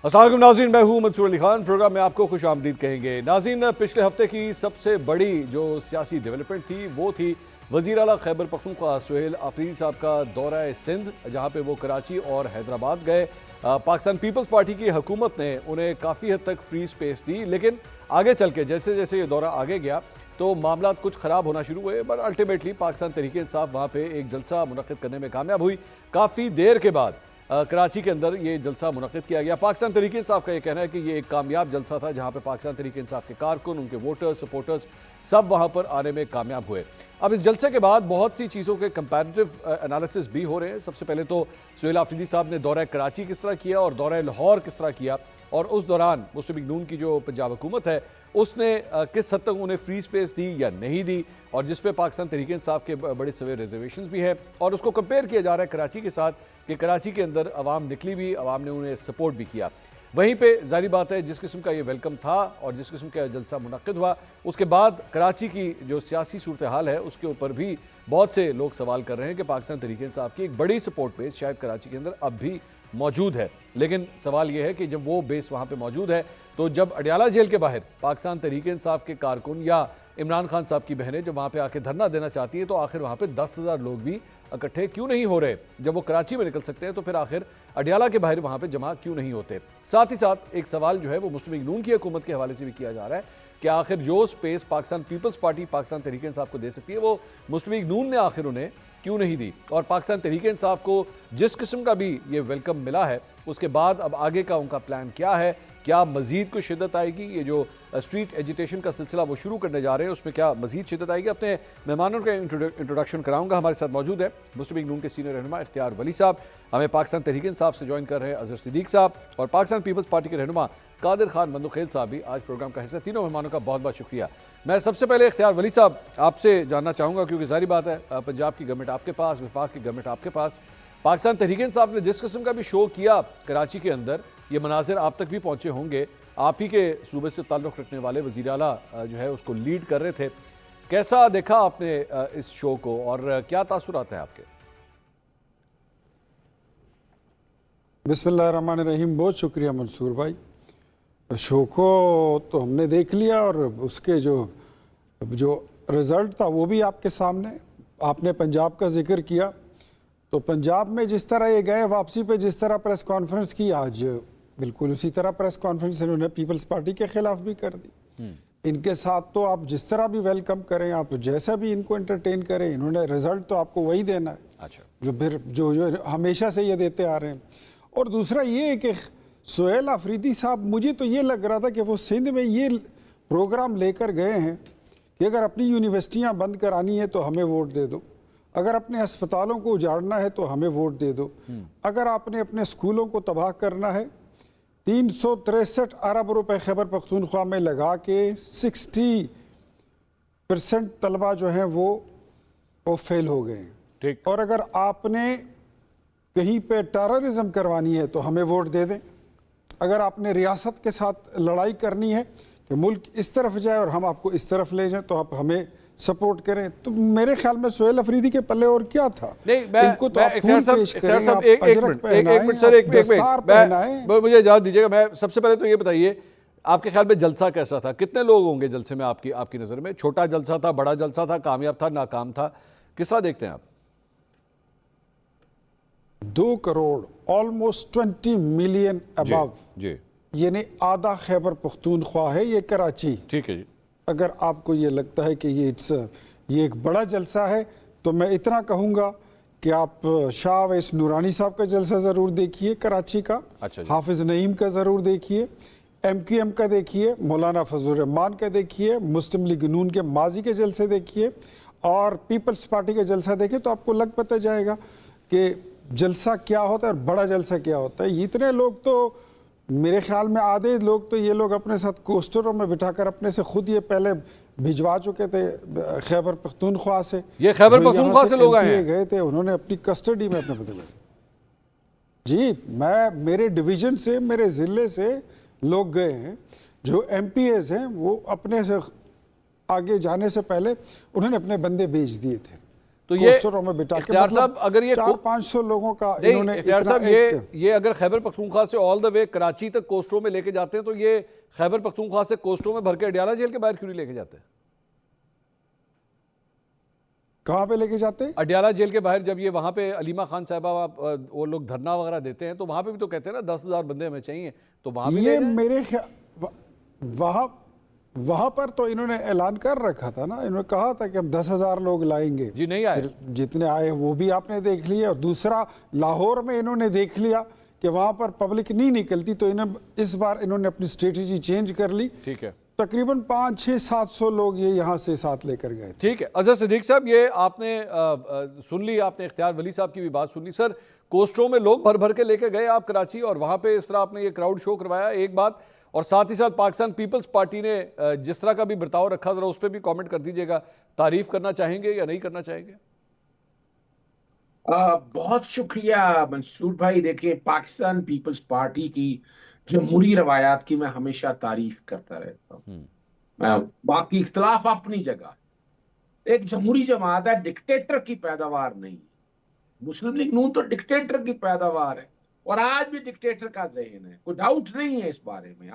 السلام علیکم ناظرین، میں ہوں منصور علی خان۔ پروگرام میں آپ کو خوش آمدید کہیں گے۔ ناظرین، پچھلے ہفتے کی سب سے بڑی جو سیاسی ڈیولپمنٹ تھی وہ تھی وزیر اعلیٰ خیبر پختونخوا سہیل آفریدی صاحب کا دورہ سندھ، جہاں پہ وہ کراچی اور حیدرآباد گئے۔ پاکستان پیپلز پارٹی کی حکومت نے انہیں کافی حد تک فری سپیس دی، لیکن آگے چل کے جیسے جیسے یہ دورہ آگے گیا تو معاملات کچھ خراب ہونا شروع ہوئے، بٹ الٹیمیٹلی پاکستان تحریک انصاف وہاں پہ ایک جلسہ منعقد کرنے میں کامیاب ہوئی۔ کافی دیر کے بعد کراچی کے اندر یہ جلسہ منعقد کیا گیا۔ پاکستان تحریک انصاف کا یہ کہنا ہے کہ یہ ایک کامیاب جلسہ تھا، جہاں پہ پاکستان تحریک انصاف کے کارکن، ان کے ووٹرز، سپورٹرز سب وہاں پر آنے میں کامیاب ہوئے۔ اب اس جلسے کے بعد بہت سی چیزوں کے کمپیریٹیو انالیسس بھی ہو رہے ہیں۔ سب سے پہلے تو سہیل آفریدی صاحب نے دورہ کراچی کس طرح کیا اور دورہ لاہور کس طرح کیا، اور اس دوران مسلم لیگ نون کی جو پنجاب حکومت ہے اس نے کس حد تک انہیں فری سپیس دی یا نہیں دی، اور جس پہ پاکستان تحریک انصاف کے بڑے سوے ریزرویشنز بھی ہیں، اور اس کو کمپیئر کیا جا رہا ہے کراچی کے ساتھ کہ کراچی کے اندر عوام نکلی بھی، عوام نے انہیں سپورٹ بھی کیا۔ وہیں پہ ظاہری بات ہے جس قسم کا یہ ویلکم تھا اور جس قسم کا جلسہ منعقد ہوا، اس کے بعد کراچی کی جو سیاسی صورتحال ہے اس کے اوپر بھی بہت سے لوگ سوال کر رہے ہیں کہ پاکستان تحریک انصاف کی ایک بڑی سپورٹ بیس شاید کراچی کے اندر اب بھی موجود ہے۔ لیکن سوال یہ ہے کہ جب وہ بیس وہاں پہ موجود ہے تو جب اڈیالہ جیل کے باہر پاکستان تحریک انصاف کے کارکن یا عمران خان صاحب کی بہنیں جب وہاں پہ آ کے دھرنا دینا چاہتی ہیں تو آخر وہاں پہ 10,000 لوگ بھی اکٹھے کیوں نہیں ہو رہے؟ جب وہ کراچی میں نکل سکتے ہیں تو پھر آخر اڈیالہ کے باہر وہاں پہ جمع کیوں نہیں ہوتے؟ ساتھ ہی ساتھ ایک سوال جو ہے وہ مسلم لیگ نون کی حکومت کے حوالے سے بھی کیا جا رہا ہے کہ آخر جو سپیس پاکستان پیپلز پارٹی پاکستان تحریک انصاف کو دے سکتی ہے وہ مسلم لیگ نون نے آخر انہیں کیوں نہیں دی، اور پاکستان تحریک انصاف کو جس قسم کا بھی یہ ویلکم ملا ہے اس کے بعد اب آگے کا ان کا پلان کیا ہے؟ کیا مزید کوئی شدت آئے گی؟ یہ جو اسٹریٹ ایجیٹیشن کا سلسلہ وہ شروع کرنے جا رہے ہیں اس میں کیا مزید شدت آئے گی؟ اپنے مہمانوں کا انٹروڈکشن کراؤں گا۔ ہمارے ساتھ موجود ہے مسلم لیگ نون کے سینئر رہنما اختیار ولی صاحب، ہمیں پاکستان تحریک انصاف سے جوائن کر رہے ہیں اظہر صدیق صاحب، اور پاکستان پیپلز پارٹی کے رہنما قادر خان مندوخیل صاحب بھی آج پروگرام کا حصہ۔ تینوں مہمانوں کا بہت بہت شکریہ۔ میں سب سے پہلے اختیار ولی صاحب آپ سے جاننا چاہوں گا، کیونکہ ظاہری بات ہے پنجاب کی گورنمنٹ آپ کے پاس، وفاق کی گورنمنٹ آپ کے پاس، پاکستان تحریک انصاف نے جس قسم کا بھی شو کیا کراچی کے اندر، یہ مناظر آپ تک بھی پہنچے ہوں گے، آپ ہی کے صوبے سے تعلق رکھنے والے وزیر اعلیٰ جو ہے اس کو لیڈ کر رہے تھے، کیسا دیکھا آپ نے اس شو کو اور کیا تاثرات ہیں آپ کے؟ بسم اللہ الرحمن الرحیم۔ بہت شکریہ منصور بھائی، شو کو تو ہم نے دیکھ لیا اور اس کے جو رزلٹ تھا وہ بھی آپ کے سامنے۔ آپ نے پنجاب کا ذکر کیا تو پنجاب میں جس طرح یہ گئے واپسی پہ جس طرح پریس کانفرنس کی، آج بالکل اسی طرح پریس کانفرنس انہوں نے پیپلز پارٹی کے خلاف بھی کر دی۔ ان کے ساتھ تو آپ جس طرح بھی ویلکم کریں، آپ جیسا بھی ان کو انٹرٹین کریں، انہوں نے رزلٹ تو آپ کو وہی دینا ہے جو پھر جو ہمیشہ سے یہ دیتے آ رہے ہیں۔ اور دوسرا یہ ہے کہ سہیل آفریدی صاحب، مجھے تو یہ لگ رہا تھا کہ وہ سندھ میں یہ پروگرام لے کر گئے ہیں کہ اگر اپنی یونیورسٹیاں بند کرانی ہے تو ہمیں ووٹ دے دو، اگر اپنے ہسپتالوں کو اجاڑنا ہے تو ہمیں ووٹ دے دو، اگر آپ نے اپنے اسکولوں کو تباہ کرنا ہے 363 ارب روپے خیبر پختونخوا میں لگا کے 60% طلبہ جو ہیں وہ فیل ہو گئے ہیں، اور اگر آپ نے کہیں پہ ٹیررزم کروانی ہے تو ہمیں ووٹ دے دیں، اگر آپ نے ریاست کے ساتھ لڑائی کرنی ہے کہ ملک اس طرف جائے اور ہم آپ کو اس طرف لے جائیں تو آپ ہمیں سپورٹ کریں۔ تو میرے خیال میں سہیل آفریدی کے پلے اور کیا تھا؟ ان کو تو آپ پھول پیش کریں، آپ اجرک پہنائیں، دستار پہنائیں۔ مجھے اجازت دیجیے گا، میں سب سے پہلے تو یہ بتائیے آپ کے خیال میں جلسہ کیسا تھا؟ کتنے لوگ ہوں گے جلسے میں آپ کی نظر میں؟ چھوٹا جلسہ تھا، بڑا جلسہ تھا، کامیاب تھا، ناکام تھا، کس طرح دیکھتے ہیں آپ؟ 2 کروڑ آلموسٹ 20 ملین ابو، یعنی آدھا خیبر پختونخوا ہے یہ کراچی۔ ٹھیک ہے جی۔ اگر آپ کو یہ لگتا ہے کہ یہ ایک بڑا جلسہ ہے تو میں اتنا کہوں گا کہ آپ شاہ ویس نورانی صاحب کا جلسہ ضرور دیکھیے کراچی کا، حافظ نعیم کا ضرور دیکھیے، MQM کا دیکھیے، مولانا فضل الرحمان کا دیکھیے، مسلم لیگ نون کے ماضی کے جلسے دیکھیے، اور پیپلز پارٹی کا جلسہ دیکھیے تو آپ کو لگ پتہ جائے گا کہ جلسہ کیا ہوتا ہے اور بڑا جلسہ کیا ہوتا ہے۔ اتنے لوگ تو میرے خیال میں آدھے لوگ تو یہ لوگ اپنے ساتھ کوسٹروں میں بٹھا کر اپنے سے خود یہ پہلے بھجوا چکے تھے خیبر پختونخوا سے، یہ خیبر پختونخوا سے لوگ آئے گئے تھے، انہوں نے اپنی کسٹڈی میں اپنے بدلے جی، میرے ڈویژن سے، میرے ضلع سے لوگ گئے ہیں جو MPAs ہیں، وہ اپنے سے آگے جانے سے پہلے انہوں نے اپنے بندے بھیج دیے تھے تو یہ کوسٹروں میں بٹا کے اختیار صاحب اگر یہ 400-500 لوگوں کا نہیں انہوں نے اختیار اتنا صاحب یہ اگر خیبر پختونخوا سے آل دا وے کراچی تک کوسٹروں میں لے کے جاتے ہیں تو یہ خیبر پختونخوا سے کوسٹروں میں بھر کے اڈیالہ جیل کے باہر کیوں نہیں لے کے جاتے؟ کہاں پہ لے کے جاتے ہیں؟ اڈیالہ جیل کے باہر جب یہ وہاں پہ علیمہ خان صاحبہ وہ لوگ دھرنا وغیرہ دیتے ہیں تو وہاں پہ بھی تو کہتے ہیں نا 10,000 بندے ہمیں چاہیے، تو وہاں بھی لے یہ جائیں۔ میرے وہاں پر تو انہوں نے اعلان کر رکھا تھا نا، انہوں نے کہا تھا کہ ہم 10,000 لوگ لائیں گے، جی نہیں آئے، جتنے آئے وہ بھی آپ نے دیکھ لیا، اور دوسرا لاہور میں انہوں نے دیکھ لیا کہ وہاں پر پبلک نہیں نکلتی، تو اس بار انہوں نے اپنی اسٹریٹجی چینج کر لی، ٹھیک ہے، تقریباً 500-700 لوگ یہ یہاں سے ساتھ لے کر گئے تھے۔ ٹھیک ہے۔ اظہر صدیق صاحب یہ آپ نے سن لی، آپ نے اختیار ولی صاحب کی بھی بات سن لی، سر کوسٹروں میں لوگ بھر بھر کے لے کے گئے آپ کراچی اور وہاں پہ اس طرح آپ نے یہ کراؤڈ شو کروایا، ایک بات، اور ساتھ ہی ساتھ پاکستان پیپلز پارٹی نے جس طرح کا بھی برتاؤ رکھا ذرا اس پہ بھی کامنٹ کر دیجئے گا، تعریف کرنا چاہیں گے یا نہیں کرنا چاہیں گے؟ بہت شکریہ منصور بھائی، دیکھیں پاکستان پیپلز پارٹی کی جمہوری روایات کی میں ہمیشہ تعریف کرتا رہتا ہوں، باقی اختلاف اپنی جگہ، ایک جمہوری جماعت ہے، ڈکٹیٹر کی پیداوار نہیں، مسلم لیگ نون تو ڈکٹیٹر کی پیداوار ہے اور آج بھی ڈکٹیٹر کا ذہن ہے، کوئی ڈاؤٹ نہیں ہے اس بارے میں،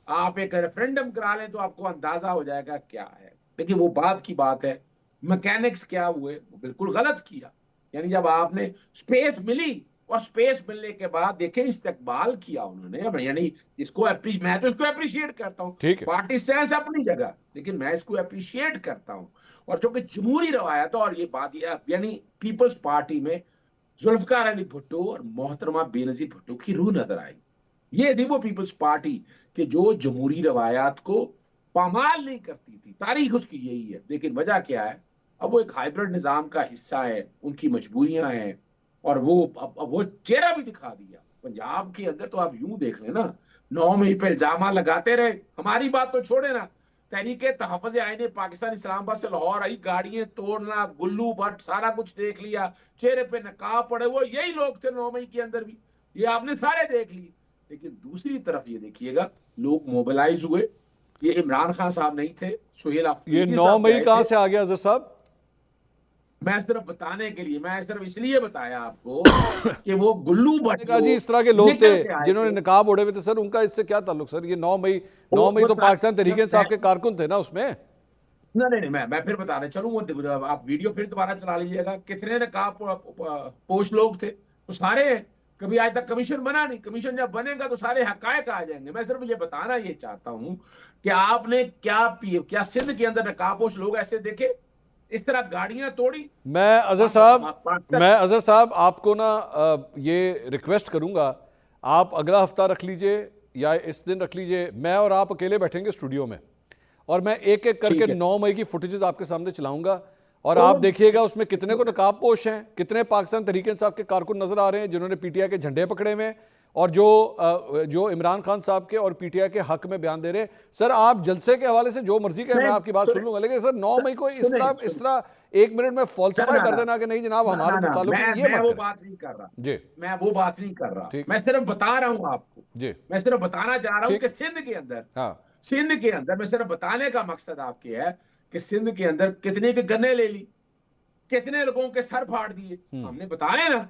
آپ ایک ریفرینڈم کرا لیں تو آپ کو اندازہ ہو جائے گا کیا ہے، لیکن وہ بات کی بات ہے، میکینکس کیا ہوئے، وہ بالکل غلط کیا، یعنی جب آپ نے سپیس ملی اور سپیس ملنے کے بعد دیکھیں استقبال کیا انہوں نے، یعنی اس کو میں تو اس کو اپریشیٹ کرتا ہوں، پارٹی سٹینس اپنی جگہ، لیکن میں اس کو اپریشیٹ کرتا ہوں، اور جو کہ جمہوری روایت اور یہ بات یعنی پیپلز پارٹی میں ذوالفقار علی بھٹو اور محترمہ بے نظیر بھٹو کی روح نظر آئی، یہ تھی وہ پیپلز پارٹی کہ جو جمہوری روایات کو پامال نہیں کرتی تھی، تاریخ اس کی یہی ہے، لیکن وجہ کیا ہے، اب وہ ایک ہائیبرڈ نظام کا حصہ ہے، ان کی مجبوریاں ہیں، اور وہ چہرہ بھی دکھا دیا پنجاب کے اندر، تو آپ یوں دیکھ لیں نا، 9 مئی پہ الزامات لگاتے رہے، ہماری بات تو چھوڑے نا، تحریک تحفظ آئین پاکستان اسلام آباد سے لاہور آئی، گاڑیاں توڑنا، گلو بھٹ سارا کچھ دیکھ لیا، چہرے پہ نقاب پڑے، وہ یہی لوگ تھے 9 مئی کے اندر بھی، یہ آپ نے سارے دیکھ لی، لیکن دوسری طرف یہ دیکھیے گا لوگ موبلائز ہوئے، یہ عمران خان صاحب نہیں تھے، سہیل یہ 9 مئی کہاں سے آ گیا حضرت صاحب؟ میں صرف بتانے کے لیے، میں صرف اس لیے بتایا آپ کو کہ وہ گلو بھٹ جی اس طرح کے لوگ تھے جنہوں نے نقاب اوڑے ہوئے تھے، سر ان کا اس سے کیا تعلق؟ سر یہ 9 مئی تو پاکستان تحریک انصاف کے کارکن تھے نا اس میں۔ نہیں میں پھر بتانے چلوں، آپ ویڈیو پھر دوبارہ چلا لیجئے گا، کتنے نقاب پوش لوگ تھے، وہ سارے ہیں، کبھی آج تک کمیشن بنا نہیں، کمیشن جب بنے گا تو سارے حقائق آ جائیں گے، میں صرف یہ بتانا یہ چاہتا ہوں کہ آپ نے کیا سندھ کے اندر نقاب پوش لوگ ایسے دیکھے، اس طرح گاڑیاں توڑی؟ میں اظہر صاحب آپ کو نا یہ ریکویسٹ کروں گا، آپ اگلا ہفتہ رکھ لیجئے یا اس دن رکھ لیجئے، میں اور آپ اکیلے بیٹھیں گے اسٹوڈیو میں، اور میں ایک ایک کر کے 9 مئی کی فوٹیجز آپ کے سامنے چلاؤں گا، اور آپ دیکھیے گا اس میں کتنے کو نقاب پوش ہیں، کتنے پاکستان تحریک انصاف کے کارکن نظر آ رہے ہیں جنہوں نے پی ٹی آئی کے جھنڈے پکڑے ہوئے ہیں، اور جو عمران خان صاحب کے اور پی ٹی آئی کے حق میں بیان دے رہے ہیں۔ سر آپ جلسے کے حوالے سے جو مرضی کہیں، میں آپ کی بات سن لوں گا، لیکن سر 9 مئی کو اس طرح 1 منٹ میں فالسیفائی کر دینا کہ نہیں جناب ہمارے تو تعلق ہے، یہ میں وہ بات نہیں کر رہا، جی میں وہ بات نہیں کر رہا، میں صرف بتا رہا ہوں آپ کو، جی میں صرف بتانا چاہ رہا ہوں کہ سندھ کے اندر میں صرف بتانے کا مقصد آپ کے ہے کہ سندھ کے اندر کتنے کے گنے لے لی، کتنے لوگوں کے سر پھاڑ دیے، ہم نے بتایا نا،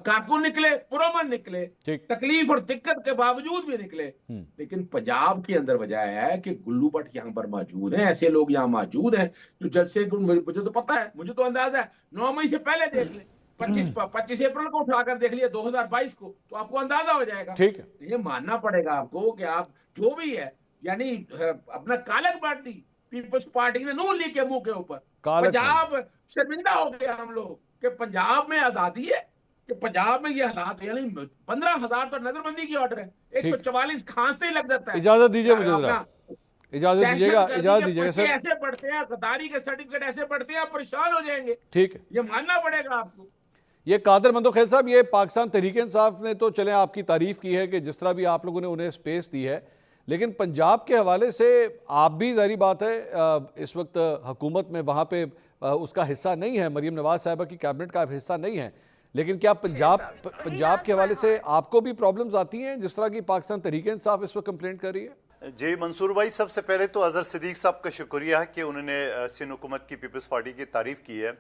کارکن نکلے، پرامن نکلے، تکلیف اور دقت کے باوجود بھی نکلے، لیکن پنجاب کے اندر وجہ ہے کہ گلو بھٹ یہاں پر موجود ہیں، ایسے لوگ یہاں موجود ہیں جو جلسے کو، مجھے تو پتا ہے، مجھے تو اندازہ ہے، 9 مئی سے پہلے دیکھ لیں، 25 اپریل کو اٹھا کر دیکھ لیا 2022 کو، تو آپ کو اندازہ ہو جائے گا، یہ ماننا پڑے گا آپ کو کہ آپ جو بھی ہے، یعنی اپنا کالک پارٹی پیپلز پارٹی نے نون لیگ کے منہ کے اوپر، پنجاب شرمندہ ہو گیا ہم لوگ کہ پنجاب میں آزادی ہے، کہ پنجاب میں یہ حالات، یعنی 15,000 تو نظر بندی کی آرڈر ہے، 144 کھانستے ہی لگ جاتا ہے۔ اجازت دیجئے مجھے ذرا، اجازت دیجئے گا سر، ایسے پڑھتے ہیں، غداری کے سرٹیفکیٹ ایسے پڑھتے ہیں، آپ پریشان ہو جائیں گے، ٹھیک ہے، یہ ماننا پڑے گا آپ کو۔ یہ قادر مندوخیل صاحب، یہ پاکستان تحریک انصاف نے تو چلیں آپ کی تعریف کی ہے کہ جس طرح بھی آپ لوگوں نے انہیں سپیس دی ہے، لیکن پنجاب کے حوالے سے آپ بھی ظاہری بات ہے اس وقت حکومت میں وہاں پہ اس کا حصہ نہیں ہے، مریم نواز صاحبہ کی کیبنٹ کا حصہ نہیں ہے، لیکن کیا پنجاب کے حوالے سے آپ کو بھی پرابلمز آتی ہیں جس طرح کی پاکستان تحریک انصاف اس وقت کمپلینٹ کر رہی ہے؟ جی منصور بھائی، سب سے پہلے تو اظہر صدیق صاحب کا شکریہ کہ انہوں نے سندھ حکومت کی پیپلز پارٹی کی تعریف کی ہے،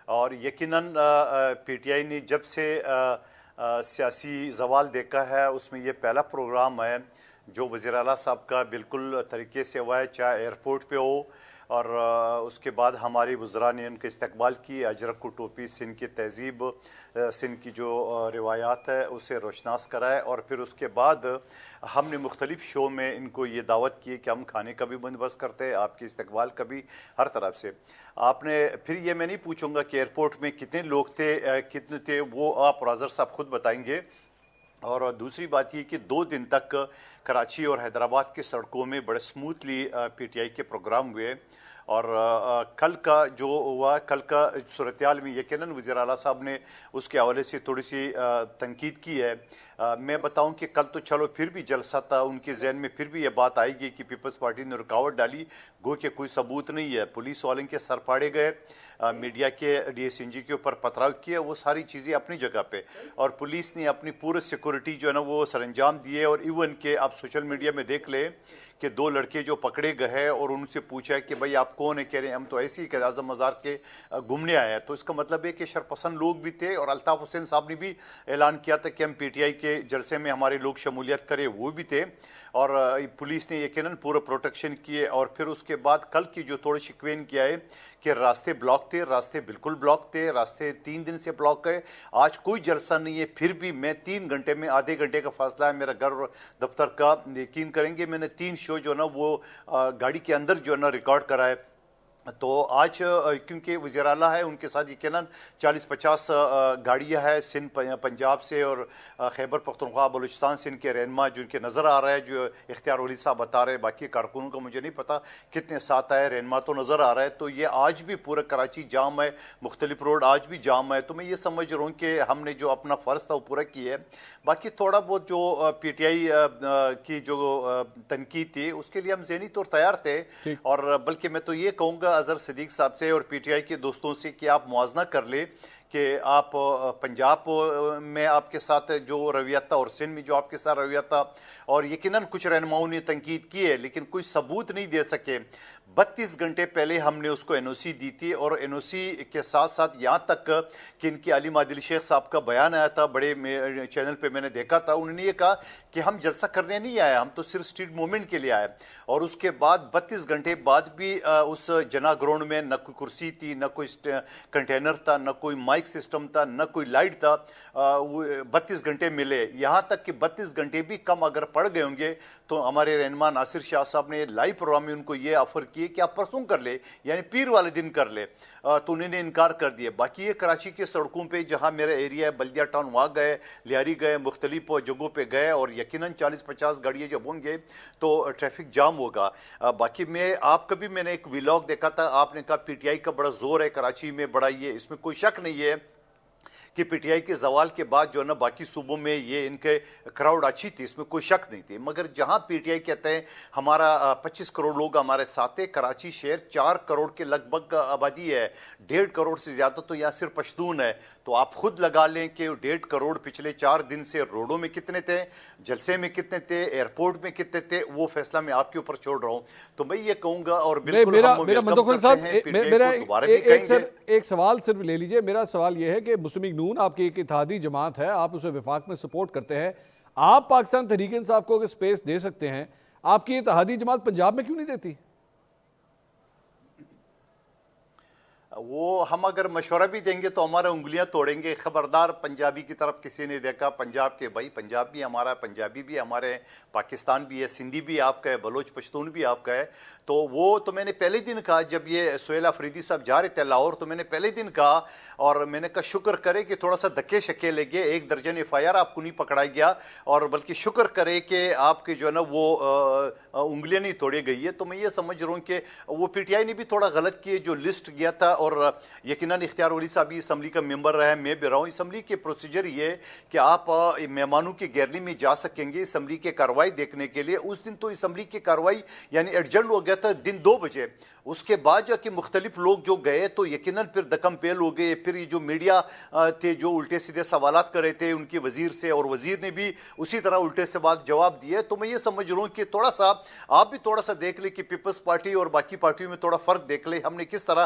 اور یقیناً پی ٹی آئی نے جب سے سیاسی زوال دیکھا ہے اس میں یہ پہلا پروگرام ہے جو وزیر اعلیٰ صاحب کا بالکل طریقے سے ہوا ہے، چاہے ایئرپورٹ پہ ہو اور اس کے بعد ہماری وزراء نے ان کا استقبال کی، اجرک کو ٹوپی، سندھ کی تہذیب، سندھ کی جو روایات ہے اسے روشناس کرائے، اور پھر اس کے بعد ہم نے مختلف شو میں ان کو یہ دعوت کی کہ ہم کھانے کا بھی بندوبست کرتے ہیں، آپ کے استقبال کا بھی، ہر طرف سے۔ آپ نے پھر یہ میں نہیں پوچھوں گا کہ ایئرپورٹ میں کتنے لوگ تھے، کتنے تھے، وہ آپ رازر صاحب خود بتائیں گے۔ اور دوسری بات یہ کہ 2 دن تک کراچی اور حیدرآباد کے سڑکوں میں بڑے سموتھلی پی ٹی آئی کے پروگرام ہوئے، اور کل کا جو ہوا، کل کا صورتحال میں یقیناً وزیر اعلیٰ صاحب نے اس کے حوالے سے تھوڑی سی تنقید کی ہے۔ میں بتاؤں کہ کل تو چلو پھر بھی جلسہ تھا، ان کے ذہن میں پھر بھی یہ بات آئے گی کہ پیپلز پارٹی نے رکاوٹ ڈالی، گو کہ کوئی ثبوت نہیں ہے، پولیس والوں کے سر پاڑے گئے، میڈیا کے ڈی ایس این جی کے اوپر پتھراؤ کیا، وہ ساری چیزیں اپنی جگہ پہ، اور پولیس نے اپنی پورے سیکورٹی جو ہے نا وہ سر انجام دیے۔ اور ایون کہ آپ سوشل میڈیا میں دیکھ لیں کہ 2 لڑکے جو پکڑے گئے اور ان سے پوچھا کہ بھائی آپ کون ہیں، کہہ رہے ہیں ہم تو ایسے ہی قائد اعظم مزار کے گھومنے آئے ہیں، تو اس کا مطلب ہے کہ شرپسند لوگ بھی تھے، اور الطاف حسین صاحب نے بھی اعلان کیا تھا کہ ہم پی ٹی آئی کے جلسے میں ہمارے لوگ شمولیت کرے، وہ بھی تھے، اور پولیس نے یقیناً پورا پروٹیکشن کیے۔ اور پھر اس کے بعد کل کی جو تھوڑی شکوین کیا ہے کہ راستے بلاک تھے، راستے بالکل بلاک تھے، راستے 3 دن سے بلاک ہے، آج کوئی جلسہ نہیں ہے، پھر بھی میں 3 گھنٹے میں آدھے گھنٹے کا فاصلہ ہے میرا گھر اور دفتر کا، یقین کریں گے میں نے 3 شو جو ہے نا وہ گاڑی کے اندر جو ہے نا ریکارڈ کرا ہے۔ تو آج کیونکہ وزیر اعلیٰ ہے، ان کے ساتھ یقیناً 40-50 گاڑیاں ہیں سندھ پنجاب سے اور خیبر پختونخوا بلوچستان سے، ان کے رہنما جو ان کے نظر آ رہا ہے، جو اختیار ولی صاحب بتا رہے ہیں، باقی کارکنوں کا مجھے نہیں پتا کتنے ساتھ آئے، رہنما تو نظر آ رہا ہے۔ تو یہ آج بھی پورا کراچی جام ہے، مختلف روڈ آج بھی جام ہے۔ تو میں یہ سمجھ رہا ہوں کہ ہم نے جو اپنا فرض تھا وہ پورا کیا ہے۔ باقی تھوڑا بہت جو پی ٹی آئی کی جو تنقید تھی اس کے لیے ہم ذہنی طور تیار تھے، اور بلکہ میں تو یہ کہوں گا اظہر صدیق صاحب سے اور پی ٹی آئی کے دوستوں سے کہ آپ موازنہ کر لیں کہ آپ پنجاب میں آپ کے ساتھ جو رویہ تھا اور سندھ میں جو آپ کے ساتھ رویہ تھا، اور یقیناً کچھ رہنماؤں نے تنقید کی ہے لیکن کوئی ثبوت نہیں دے سکے۔ 32 گھنٹے پہلے ہم نے اس کو این او سی دی تھی، اور این او سی کے ساتھ ساتھ یہاں تک کہ ان کی علیم عادل شیخ صاحب کا بیان آیا تھا، بڑے چینل پہ میں نے دیکھا تھا، انہوں نے یہ کہا کہ ہم جلسہ کرنے نہیں آئے، ہم تو صرف اسٹریٹ موومنٹ کے لیے آئے۔ اور اس کے بعد 32 گھنٹے بعد بھی اس جنا گراؤنڈ میں نہ کوئی کرسی تھی، نہ کوئی کنٹینر تھا، نہ کوئی مائک سسٹم تھا، نہ کوئی لائٹ تھا، 32 گھنٹے ملے، یہاں تک کہ 32 گھنٹے بھی کم اگر پڑ گئے ہوں گے تو ہمارے رہنما ناصر شاہ صاحب نے لائیو پروگرام میں ان کو یہ آفر کیے کہ آپ پرسوں کر لے، یعنی پیر والے دن کر لے، تو انہوں نے انکار کر دیا۔ باقی یہ کراچی کے سڑکوں پہ جہاں میرا ایریا ہے بلدیہ ٹاؤن، وہاں گئے، لیاری گئے، مختلف جگہوں پہ گئے، اور یقیناً 40-50 گاڑیاں جب ہوں گے تو ٹریفک جام ہوگا۔ باقی آپ کا بھی میں نے ایک ویلاگ دیکھا تھا، آپ نے کہا پی ٹی آئی کا بڑا زور ہے کراچی میں، بڑا یہ، اس میں کوئی شک نہیں ہے کہ پی ٹی آئی کے زوال کے بعد جو ہے نا باقی صوبوں میں یہ ان کے کراؤڈ اچھی تھی، اس میں کوئی شک نہیں تھی، مگر جہاں پی ٹی آئی کہتے ہیں ہمارا 25 کروڑ لوگ ہمارے ساتھ ہیں، کراچی شہر 4 کروڑ کے لگ بھگ آبادی ہے، 1.5 کروڑ سے زیادہ تو یہاں صرف پشتون ہے، تو آپ خود لگا لیں کہ 1.5 کروڑ پچھلے 4 دن سے روڈوں میں کتنے تھے، جلسے میں کتنے تھے، ایئرپورٹ میں کتنے تھے، وہ فیصلہ میں آپ کے اوپر چھوڑ رہا ہوں۔ تو میں یہ کہوں گا، اور بالکل ہم ویلکم کرتے ہیں پی ٹی آئی کو، دوبارہ بھی کہیں گے۔ ایک سوال صرف لے لیجئے، میرا سوال یہ ہے کہ مسلم لیگ نون آپ کی ایک اتحادی جماعت ہے، آپ اسے وفاق میں سپورٹ کرتے ہیں، آپ پاکستان تحریک انصاف کو اگر سپیس دے سکتے ہیں، آپ کی اتحادی جماعت پنجاب میں کیوں نہیں دیتی؟ وہ ہم اگر مشورہ بھی دیں گے تو ہمارا انگلیاں توڑیں گے، خبردار پنجابی کی طرف کسی نے دیکھا، پنجاب کے بھائی، پنجاب بھی ہمارا ہے، پنجابی بھی ہمارے ہیں، پاکستان بھی ہے، سندھی بھی آپ کا ہے، بلوچ پشتون بھی آپ کا ہے۔ تو وہ تو میں نے پہلے دن کہا جب یہ سہیل آفریدی صاحب جا رہے تھے لاہور، تو میں نے پہلے دن کہا، اور میں نے کہا شکر کرے کہ تھوڑا سا دھکے شکے لگے، 1 درجن ایف آئی آر آپ کو نہیں پکڑایا گیا، اور بلکہ شکر کرے کہ آپ کے جو ہے نا وہ انگلیاں نہیں توڑی گئی ہے۔ تو میں یہ سمجھ رہا ہوں کہ وہ پی ٹی آئی نے بھی تھوڑا غلط کیے، جو لسٹ گیا تھا، اور یقیناً اختیار ولی صاحب اسمبلی کا ممبر رہا ہے، میں بھی رہا ہوں۔ اسمبلی کے پروسیجر یہ کہ آپ مہمانوں کی گیلری میں جا سکیں گے اسمبلی کے کارروائی دیکھنے کے لیے۔ اس دن تو اسمبلی کی کارروائی یعنی ایڈجنڈ ہو گیا تھا دن 2 بجے، اس کے بعد جا کے مختلف لوگ جو گئے تو یقیناً پھر دکم پیل ہو گئے۔ پھر یہ جو میڈیا تھے جو الٹے سیدھے سوالات کر رہے تھے ان کی وزیر سے، اور وزیر نے بھی اسی طرح الٹے سوال جواب دیے۔ تو میں یہ سمجھ رہا ہوں کہ تھوڑا سا آپ بھی تھوڑا سا دیکھ لیں کہ پیپلز پارٹی اور باقی پارٹیوں میں تھوڑا فرق دیکھ لیں، ہم نے کس طرح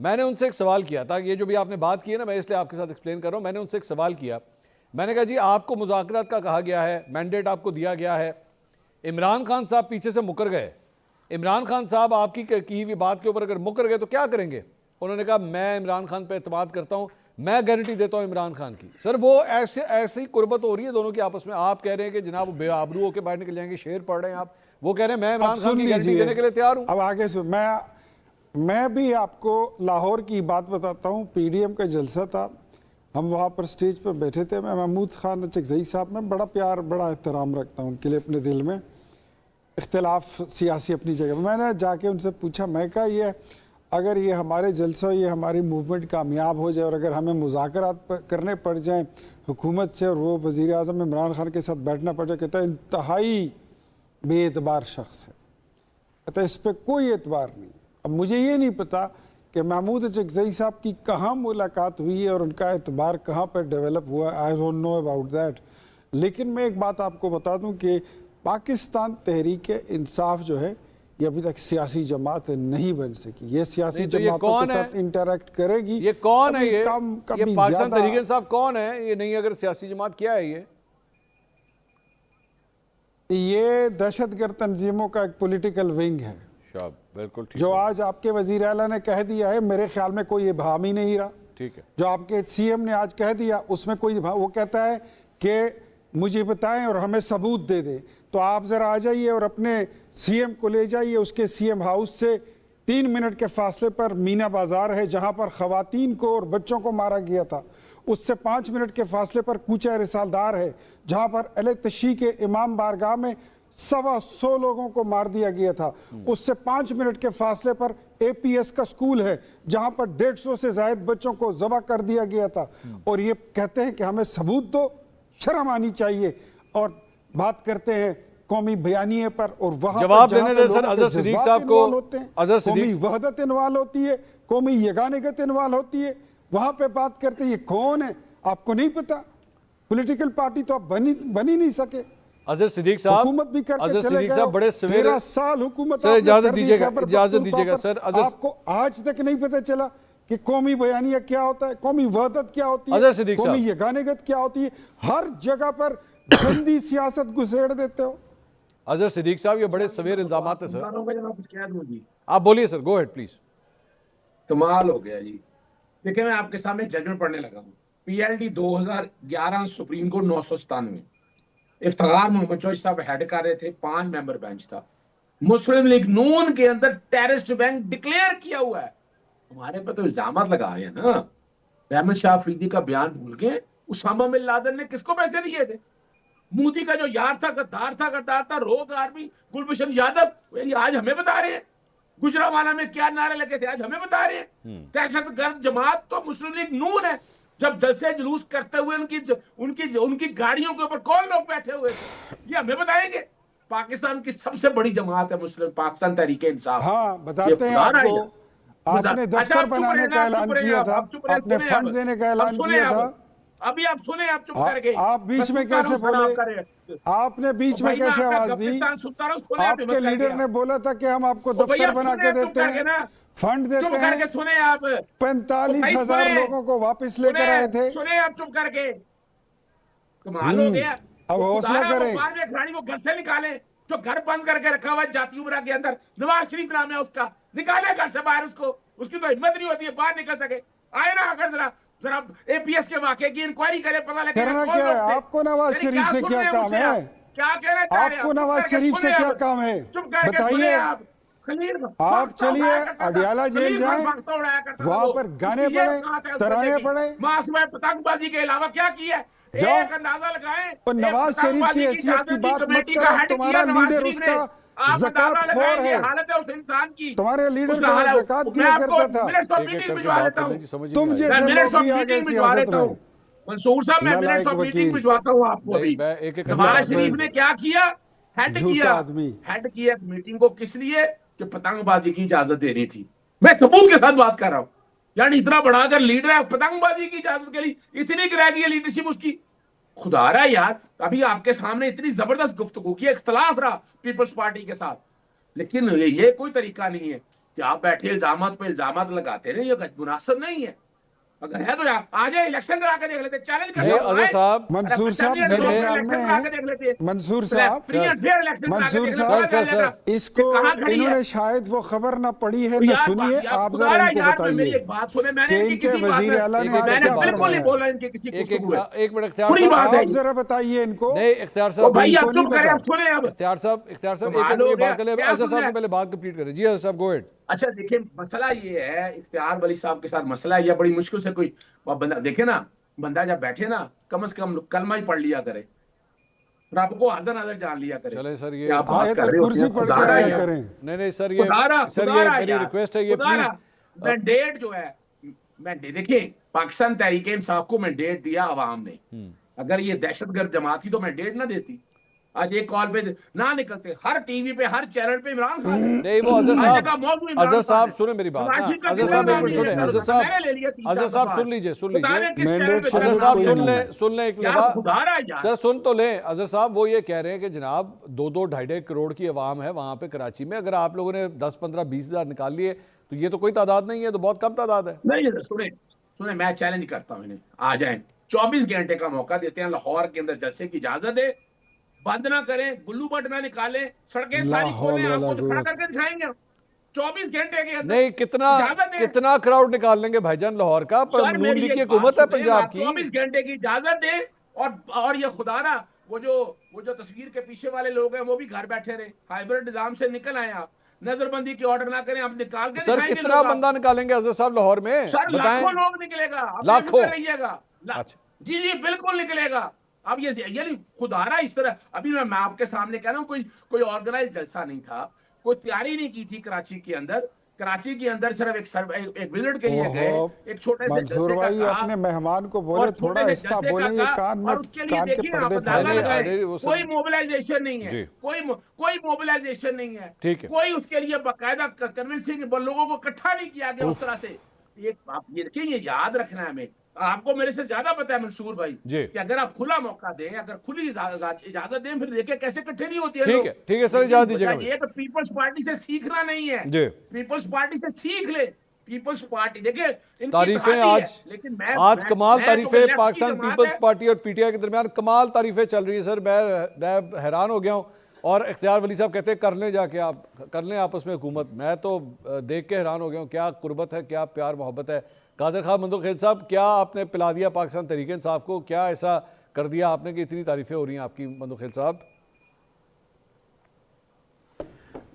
میں نے ان سے ایک سوال کیا تھا، یہ جو بھی آپ نے بات کی ہے نا، میں اس لیے آپ کے ساتھ ایکسپلین کر رہا ہوں. میں نے ان سے ایک سوال کیا، میں نے کہا جی آپ کو مذاکرات کا کہا گیا ہے، مینڈیٹ آپ کو دیا گیا ہے، عمران خان صاحب پیچھے سے مکر گئے، عمران خان صاحب آپ کی ہوئی بات کے اوپر اگر مکر گئے تو کیا کریں گے؟ انہوں نے کہا میں عمران خان پہ اعتماد کرتا ہوں، میں گارنٹی دیتا ہوں عمران خان کی. سر وہ ایسی قربت ہو رہی ہے دونوں کی آپس میں. آپ کہہ رہے ہیں کہ جناب وہ بے آبرو ہو کے باہر نکل جائیں گے، شعر پڑھ رہے ہیں آپ، وہ کہہ رہے ہیں میں عمران خان کی گارنٹی دینے کے لیے تیار ہوں. اب آگے سے میں بھی آپ کو لاہور کی بات بتاتا ہوں. پی ڈی ایم کا جلسہ تھا، ہم وہاں پر سٹیج پر بیٹھے تھے. میں محمود خان چکزئی صاحب میں بڑا پیار بڑا احترام رکھتا ہوں ان کے لیے اپنے دل میں، اختلاف سیاسی اپنی جگہ. میں نے جا کے ان سے پوچھا، میں کہا یہ اگر یہ ہمارے جلسہ یہ ہماری موومنٹ کامیاب ہو جائے اور اگر ہمیں مذاکرات کرنے پڑ جائیں حکومت سے اور وہ وزیر اعظم عمران خان کے ساتھ بیٹھنا پڑ جائے، کہتا ہے انتہائی بے اعتبار شخص ہے، کہتا ہے اس پہ کوئی اعتبار نہیں. اب مجھے یہ نہیں پتا کہ محمود چکزئی صاحب کی کہاں ملاقات ہوئی ہے اور ان کا اعتبار کہاں پر ڈیولپ ہوا ہے. I don't know about that. لیکن میں ایک بات آپ کو بتا دوں کہ پاکستان تحریک انصاف جو ہے یہ ابھی تک سیاسی جماعت نہیں بن سکی. یہ سیاسی جماعتوں کے ساتھ انٹریکٹ کرے گی. یہ کون ہے؟ یہ پاکستان تحریک انصاف کون ہے؟ یہ نہیں اگر سیاسی جماعت کیا ہے؟ یہ دہشت گرد تنظیموں کا ایک پولیٹیکل ونگ ہے بالکل جو آج آپ کے وزیر اعلیٰ نے کہہ دیا ہے، میرے خیال میں کوئی ابہام ہی نہیں رہا. ٹھیک ہے. جو آپ کے سی ایم نے آج کہہ دیا اس میں کوئی وہ کہتا ہے کہ مجھے بتائیں اور ہمیں ثبوت دے دیں. تو آپ ذرا آ جائیے اور اپنے سی ایم کو لے جائیے. اس کے سی ایم ہاؤس سے 3 منٹ کے فاصلے پر مینا بازار ہے جہاں پر خواتین کو اور بچوں کو مارا گیا تھا. اس سے 5 منٹ کے فاصلے پر کوچہ رسالدار ہے جہاں پر اہل تشیع کے امام بارگاہ میں 125 لوگوں کو مار دیا گیا تھا. اس سے 5 منٹ کے فاصلے پر اے پی ایس کا سکول ہے جہاں پر 150 سے زائد بچوں کو ذبح کر دیا گیا تھا. اور یہ کہتے ہیں کہ ہمیں ثبوت دو. شرم آنی چاہیے. اور بات کرتے ہیں قومی بیانیے پر اور وہاں جواب دینے دے سر اظہر صدیق صاحب کو. قومی وحدت انوال ہوتی ہے، قومی یگانگت انوال ہوتی ہے، وہاں پہ بات کرتے ہیں. یہ کون ہے آپ کو نہیں پتا؟ پولیٹیکل پارٹی تو آپ بن ہی نہیں سکے. اظہر صدیق صاحب حکومت بھی کر کے چلے گئے، بڑے 13 سال حکومت. سر اجازت دیجیے گا سر. آپ کو آج تک نہیں پتہ چلا کہ قومی بیانیہ کیا ہوتا ہے، قومی وحدت کیا ہوتی اظہر ہے، صدیق قومی صاحب یگانگت کیا ہوتی ہے. ہر جگہ پر گندی سیاست گھسیڑ دیتے ہو. اظہر صدیق صاحب یہ بڑے سویر الزامات ہیں سر. آپ بولیے سر، گو ہیڈ پلیز. کمال ہو گیا جی. دیکھیں میں آپ کے سامنے ججمنٹ پڑھنے لگا ہوں. P L D 2011 supreme court 997. Iftikhar Muhammad Chaudhry sahab head کر رہے تھے، 5 ممبر بینچ تھا. مسلم لیگ نون کے اندر ٹیررسٹ بینک ڈکلیئر کیا ہوا ہے. ہمارے پہ تو الزامات لگا رہے ہیں نا. احمد شاہ افریدی کا بیان بھول گئے. اسامہ بن لادن نے کس کو پیسے دیے تھے؟ مودی کا جو یار تھا، غدار تھا روگ آرمی گلبھوشن یادو. آج ہمیں بتا رہے ہیں گجرانوالہ میں کیا نعرے لگے تھے، آج ہمیں بتا رہے ہیں. دہشت گرد جماعت تو مسلم لیگ نون ہے. جب جلسے جلوس کرتے ہوئے ان کی گاڑیوں کے اوپر کون لوگ بیٹھے ہوئے تھے، یہ ہمیں بتائیں گے. پاکستان کی سب سے بڑی جماعت ہے مسلم پاکستان تحریک انصاف. ہاں بتاتے ہیں آپ کو. آپ نے دفتر بنانے کا اعلان کیا تھا، آپ نے فنڈ دینے کا اعلان کیا تھا. ابھی آپ سنیں، آپ چپ کر گئے. آپ بیچ میں کیسے بولے؟ آپ نے بیچ میں کیسے آواز دی؟ آپ کے لیڈر نے بولا تھا کہ ہم آپ کو دفتر بنا کے دیتے ہیں، فنڈ دیتے ہیں. 45,000 لوگوں کو واپس لے کر آئے تھے. سنیں آپ چپ کر کے. کمال ہو گیا. اب حوصلہ کریں. وہ گھر سے نکالیں جو گھر بند کر کے رکھا ہوا ہے جاتی عمرہ کے اندر. نواز شریف نام ہے اس کا. نکالے گھر سے باہر اس کو. اس کی تو ہمت نہیں ہوتی ہے باہر نکل سکے. آئے نا اگر ذرا اے پی ایس کے واقعے کی انکوائری کرے، پتہ لگے کرنا کیا ہے. آپ کو نواز شریف سے کیا کام ہے؟ کیا کہنا چاہ رہے ہیں آپ کو نواز شریف سے کیا کام ہے بتائیے. آپ چلیے اڈیالہ جیل جائیں، وہاں پر گانے پڑھیں، ترانے پڑھیں. معصوم پتنگ بازی کے علاوہ کیا کیا ہے؟ ایک اندازہ لگائیں. اور نواز شریف کی حیثیت کی بات مت کرو. تمہارا لیڈر اس کا زکوٰۃ خور ہے. تمہارے لیڈر کا زکوٰۃ دیا کرتا تھا. تم جیسے لوگ بھی آگے سیاست میں. منصور صاحب میں منٹس آف میٹنگ بھجواتا ہوں آپ کو. ابھی نواز شریف نے کیا کیا؟ ہیڈ کیا میٹنگ کو. کس لیے؟ کہ پتنگ بازی کی اجازت دینی تھی. میں ثبوت کے ساتھ بات کر رہا ہوں. یعنی اتنا بڑا اگر لیڈر ہے، پتنگ بازی کی اجازت کے لیے اتنی گرا گئی ہے لیڈرشپ اس کی. خدا رہا یار، ابھی آپ کے سامنے اتنی زبردست گفتگو کی، اختلاف رہا پیپلز پارٹی کے ساتھ، لیکن یہ کوئی طریقہ نہیں ہے کہ آپ بیٹھے الزامات پہ الزامات لگاتے رہے، یہ مناسب نہیں ہے. اگر ہے تو آ جائے الیکشن کرا کے دیکھ لیتے، چیلنج کرتے اظہر صاحب، منصور صاحب میرے خیال میں منصور صاحب منصور صاحب اس کو انہوں نے شاید وہ خبر نہ پڑھی ہے نہ سنی ہے. آپ ذرا ان کو بتائیے کہ ان کے وزیر اعلیٰ نے آج کیا فرمایا. ایک منٹ اختیار صاحب، آپ ذرا بتائیے ان کو. نہیں اختیار صاحب، اختیار صاحب ایک منٹ بات کر لیں. اظہر صاحب سے پہلے بات کمپلیٹ کریں. جی اظہر صاحب گو ایٹ. اچھا دیکھیں، مسئلہ یہ ہے اختیار ولی صاحب کے ساتھ مسئلہ یہ بڑی مشکل سے کوئی بندہ دیکھے نا، بندہ جب بیٹھے نا کم از کم کلمہ ہی پڑھ لیا کرے، رب کو حاضر نظر جان لیا کرے. چلے سر، یہ آپ بات کر رہے کرسی پڑھ کے آیا کریں. نہیں سر، یہ میری ریکویسٹ ہے، یہ پلیز مینڈیٹ جو ہے دیکھیں، پاکستان تحریک انصاف کو مینڈیٹ دیا عوام نے. اگر یہ دہشت گرد جماعت تھی تو مینڈیٹ نہ دیتی. آج ایک کال پہ نہ نکلتے، ہر ٹی وی پہ ہر چینل پہ عمران خان ہے. نہیں وہ اظہر صاحب سنیں میری بات. اظہر صاحب سن لیجئے اظہر صاحب سن لیں ایک لمحہ سر، سن تو لیں. اظہر صاحب وہ یہ کہہ رہے ہیں کہ جناب 2-2.5 کروڑ کی عوام ہے وہاں پہ کراچی میں، اگر آپ لوگوں نے 10-15-20 ہزار نکال لیے تو یہ تو کوئی تعداد نہیں ہے، تو بہت کم تعداد ہے. نہیں سنیں میں چیلنج کرتا ہوں انہیں، آ جائیں 24 گھنٹے کا موقع دیتے ہیں، لاہور کے اندر جلسے کی اجازت ہے، بند نہ کریں، گلو بٹ نہ نکالیں، سڑکیں ساری کھولیں، آپ کو کھڑا کر کے دکھائیں گے 24 گھنٹے کے اندر. نہیں کتنا کراؤڈ نکال لیں گے بھائی جان لاہور کا؟ پر نون لیگ کی حکومت ہے پنجاب کی. 24 گھنٹے کی اجازت دیں، اور یہ خدا نا وہ جو تصویر کے پیچھے والے لوگ ہیں وہ بھی گھر بیٹھے رہے، ہائیبرڈ نظام سے نکل آئے. آپ نظر بندی کی آرڈر نہ کریں، آپ نکال کے سر کتنا بندہ نکالیں گے اظہر صاحب لاہور میں؟ سر لاکھوں لوگ نکلے گا، لاکھوں رہیے گا. جی بالکل نکلے گا. اب یہ یعنی خدا رہا اس طرح، ابھی میں آپ کے سامنے کہہ رہا ہوں، کوئی آرگنائز جلسہ نہیں تھا، کوئی تیاری نہیں کی تھی. کراچی کے اندر صرف ایک وزٹ کے لیے گئے، ایک چھوٹے سے منصور بھائی اپنے مہمان کو بولے تھوڑا آہستہ بولیں، یہ کان کے پردے پھیلے. کوئی موبلائزیشن نہیں ہے، کوئی موبلائزیشن نہیں ہے، کوئی اس کے لیے باقاعدہ کنونسنگ لوگوں کو اکٹھا نہیں کیا گیا اس طرح سے. یہ دیکھیں، یہ یاد رکھنا ہے ہمیں. آپ کو میرے سے زیادہ پتا ہے منصور بھائی کہ اگر آپ کھلا موقع دیں، اگر کھلی اجازت دیں، پھر دیکھیں کیسے اکٹھے نہیں ہوتی ہے. ٹھیک ہے سر، اجازت دیجیے گا. یہ تو پیپلز پارٹی سے سیکھنا نہیں ہے، پیپلز پارٹی سے سیکھ لے. پیپلز پارٹی دیکھیں تعریفیں آج کمال تعریفیں پاکستان پیپلز پارٹی اور پی ٹی آئی کے درمیان کمال تعریفیں چل رہی ہیں سر. میں حیران ہو گیا ہوں. اور اختیار ولی صاحب کہتے ہیں کر لیں، جا کے آپ کر لیں آپس میں حکومت. میں تو دیکھ کے حیران ہو گیا ہوں، کیا قربت ہے، کیا پیار محبت ہے. قادر خان مندوخیل صاحب، کیا آپ نے پلا دیا پاکستان تحریک انصاف کو؟ کیا ایسا کر دیا آپ نے کہ اتنی تعریفیں ہو رہی ہیں آپ کی مندوخیل صاحب؟